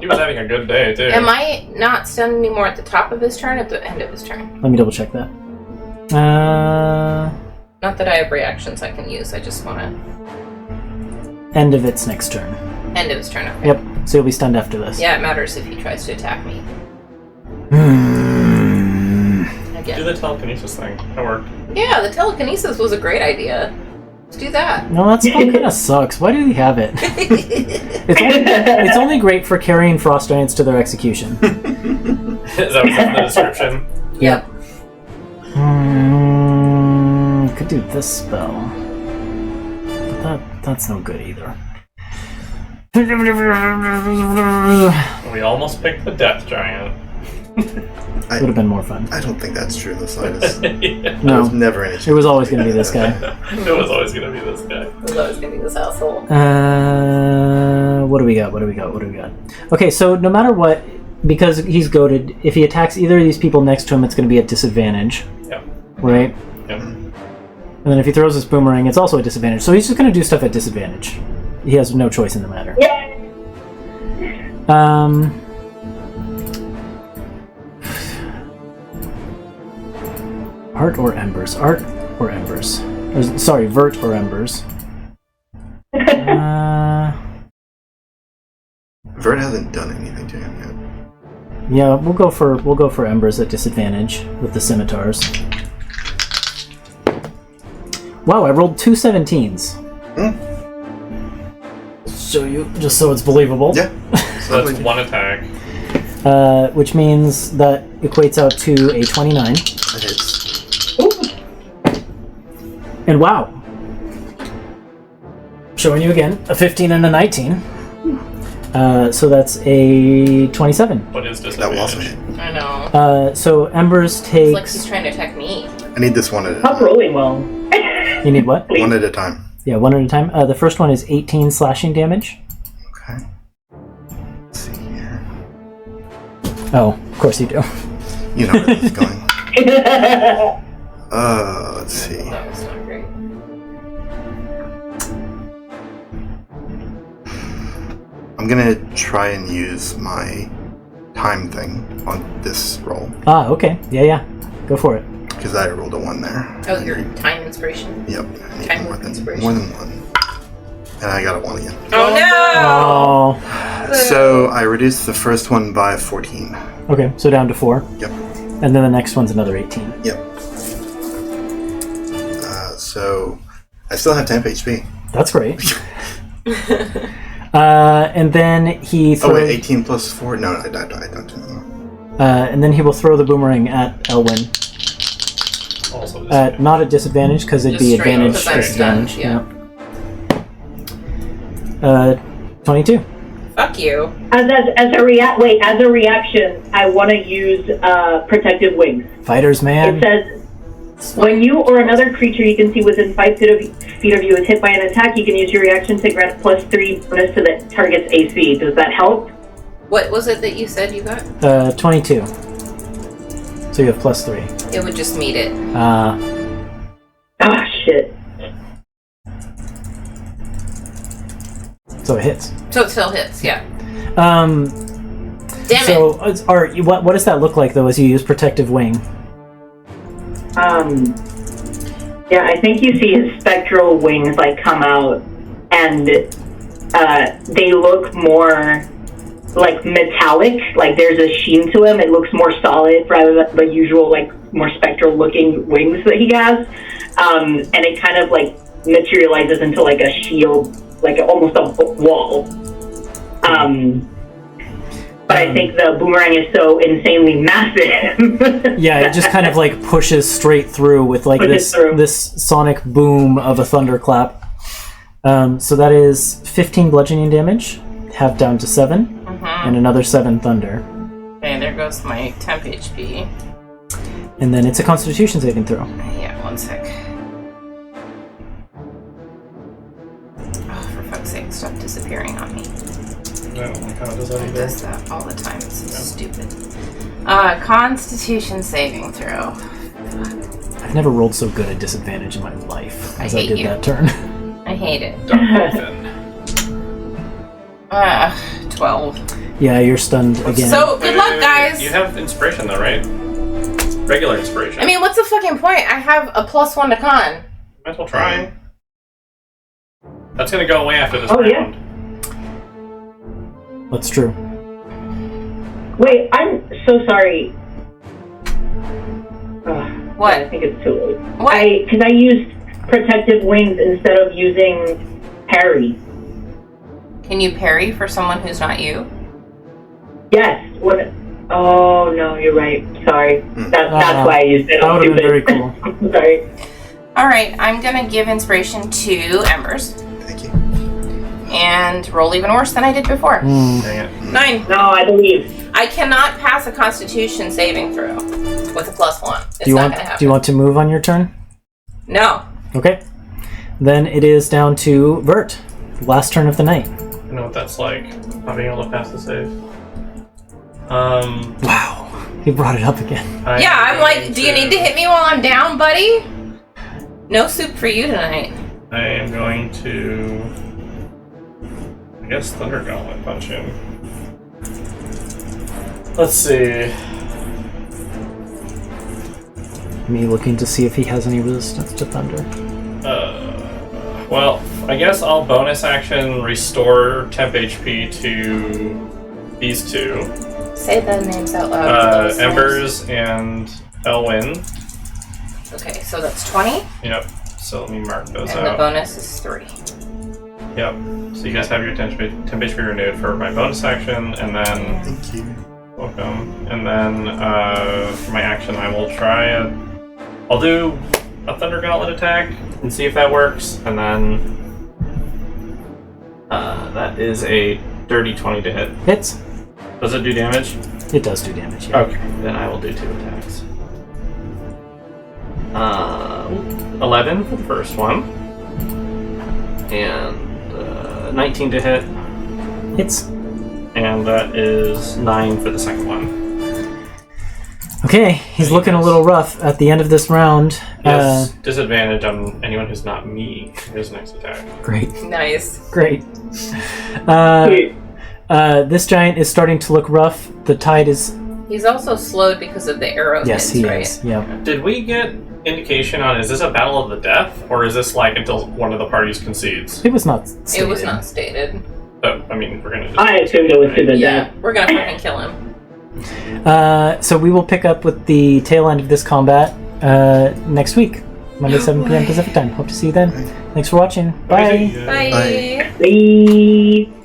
He was having a good day, too. Am I not stunned anymore at the top of his turn or at the end of his turn? Let me double check that. Not that I have reactions I can use, I just want to... End of its next turn. End of his turn, okay. Yep. So you'll be stunned after this. Yeah, it matters if he tries to attack me. Do Again. the telekinesis thing. That worked. Yeah, the telekinesis was a great idea. Let's do that. No, that spell kind of sucks. Why do we have it? It's only great for carrying frost giants to their execution. Is that what's in the description? Yep. Could do this spell. But that's no good either. We almost picked the death giant. Would have been more fun. I don't think that's true in the slightest. Yeah. No, There's never any chance. it was always going to be this guy. It was always going to be this guy. It was always going to be this asshole. What do we got? Okay, so no matter what, because he's goaded, if he attacks either of these people next to him, it's going to be at disadvantage. Yep. Right? Yep. And then if he throws his boomerang, it's also a disadvantage. So he's just going to do stuff at disadvantage. He has no choice in the matter. Yeah. Art or embers? Art or embers? Sorry, Vert or embers? Vert hasn't done anything to him Yeah, we'll go for embers at disadvantage with the scimitars. Wow, I rolled 2 17s. Show you, just so it's believable. Yeah. So that's one attack. Which means that equates out to a 29. That hits. And wow. Showing you again, a 15 and a 19. So that's a 27. What is That will also disadvantage? hit. I know. So Embers It's takes... like he's trying to attack me. I need this one at a Stop time. rolling well. You need what? One at a time. Yeah, one at a time. The first one is 18 slashing damage. Okay. Let's see here. Oh, of course you do. You know where this is going. Let's see. That was not great. I'm gonna try and use my time thing on this roll Ah, okay. Yeah. Go for it. because I rolled a 1 there. Oh, your time inspiration. Yep. I need Time more with than inspiration. one. And I got a 1 again. Oh no! Oh. So I reduced the first one by 14. Okay, so down to 4. Yep. And then the next one's another 18. Yep. So I still have temp HP. That's great. And then he throws... Oh wait, 18 plus 4? No, I don't know. and then he will throw the boomerang at Elwyn. Also Not at disadvantage, because it'd Just be straight, advantage 'cause I'm disadvantage. stunned, 22. Fuck you. As a reaction, I want to use protective wings. Fighters, man. It says when you or another creature you can see within 5 feet of you is hit by an attack, you can use your reaction to grant +3 bonus to the target's AC. Does that help? What was it that you said you got? 22. So you have +3. It would just meet it. Ah, shit. So it hits. So it still hits, yeah. Damn Damn so, Art, what does that look like, though, as you use Protective Wing? Yeah, I think you see his spectral wings come out, and they look more metallic. There's a sheen to him. It looks more solid rather than the usual more spectral looking wings that he has. And it kind of materializes into a shield, almost a wall. But I think the boomerang is so insanely massive. Yeah, it just kind of pushes straight through with this sonic boom of a thunderclap. So that is 15 bludgeoning damage, half down to 7, and another 7 thunder. Okay, there goes my temp HP. And then it's a Constitution saving throw. Yeah, 1 sec. Oh, for fuck's sake, stop disappearing on me. No, my god does that It either. does that all the time. It's so stupid. Constitution saving throw. I've never rolled so good at disadvantage in my life I as I hate did you. that turn. I hate it. Dark 12. Yeah, you're stunned again. So, good luck, guys! You have inspiration though, right? Regular inspiration. I mean, what's the fucking point? I have a +1 to con. Might as well try. That's gonna go away after this Oh, round. yeah. That's true. Wait, I'm so sorry. What? I think it's too late. What? Because I used protective wings instead of using parry. Can you parry for someone who's not you? Yes. Oh no, you're right. Sorry. That's why I used it. That would have been very cool. Sorry. Alright, I'm gonna give inspiration to Embers. Thank you. And roll even worse than I did before. Dang it. 9. No, I believe. I cannot pass a Constitution saving throw with a +1. It's Do you not want? gonna happen. Do you want to move on your turn? No. Okay. Then it is down to Vert. Last turn of the night. I know what that's like. Not being able to pass the save. Wow. He brought it up again. Yeah, I'm like, do you need to hit me while I'm down, buddy? No soup for you tonight. I am going to, I guess, Thunder Gauntlet punch him. Let's see. Me looking to see if he has any resistance to thunder. Well, I guess I'll bonus action restore temp HP to these two. Say the names out loud. Embers and Elwyn. Okay, so that's 20. Yep. So let me mark those And the out. bonus is 3. Yep. So you guys have your temp HP renewed for my bonus action, and then Thank you. welcome. And then for my action, I will try I'll do a Thunder Gauntlet attack and see if that works, and then that is a dirty 20 to hit. Hits. Does it do damage? It does do damage. Yeah. Okay, then I will do 2 attacks. 11 for the first one, and 19 to hit, Hits. and that is 9 for the second one. Okay, he's looking a little rough at the end of this round. Yes, disadvantage on anyone who's not me. His next attack. Great, Nice. great. This giant is starting to look rough. The tide is. He's also slowed because of the arrow Yes, hits, he right? is. Yeah. Did we get indication on is this a battle of the death, or is this like until one of the parties concedes? It was not. It Stated. was not stated. But I mean, we're gonna. Just, I assumed it was to the Yeah, death. we're gonna fucking kill him. So we will pick up with the tail end of this combat next week, Monday, 7 p.m. Pacific time. Hope to see you then. Thanks for watching. Bye. Bye. Bye. Bye. Bye.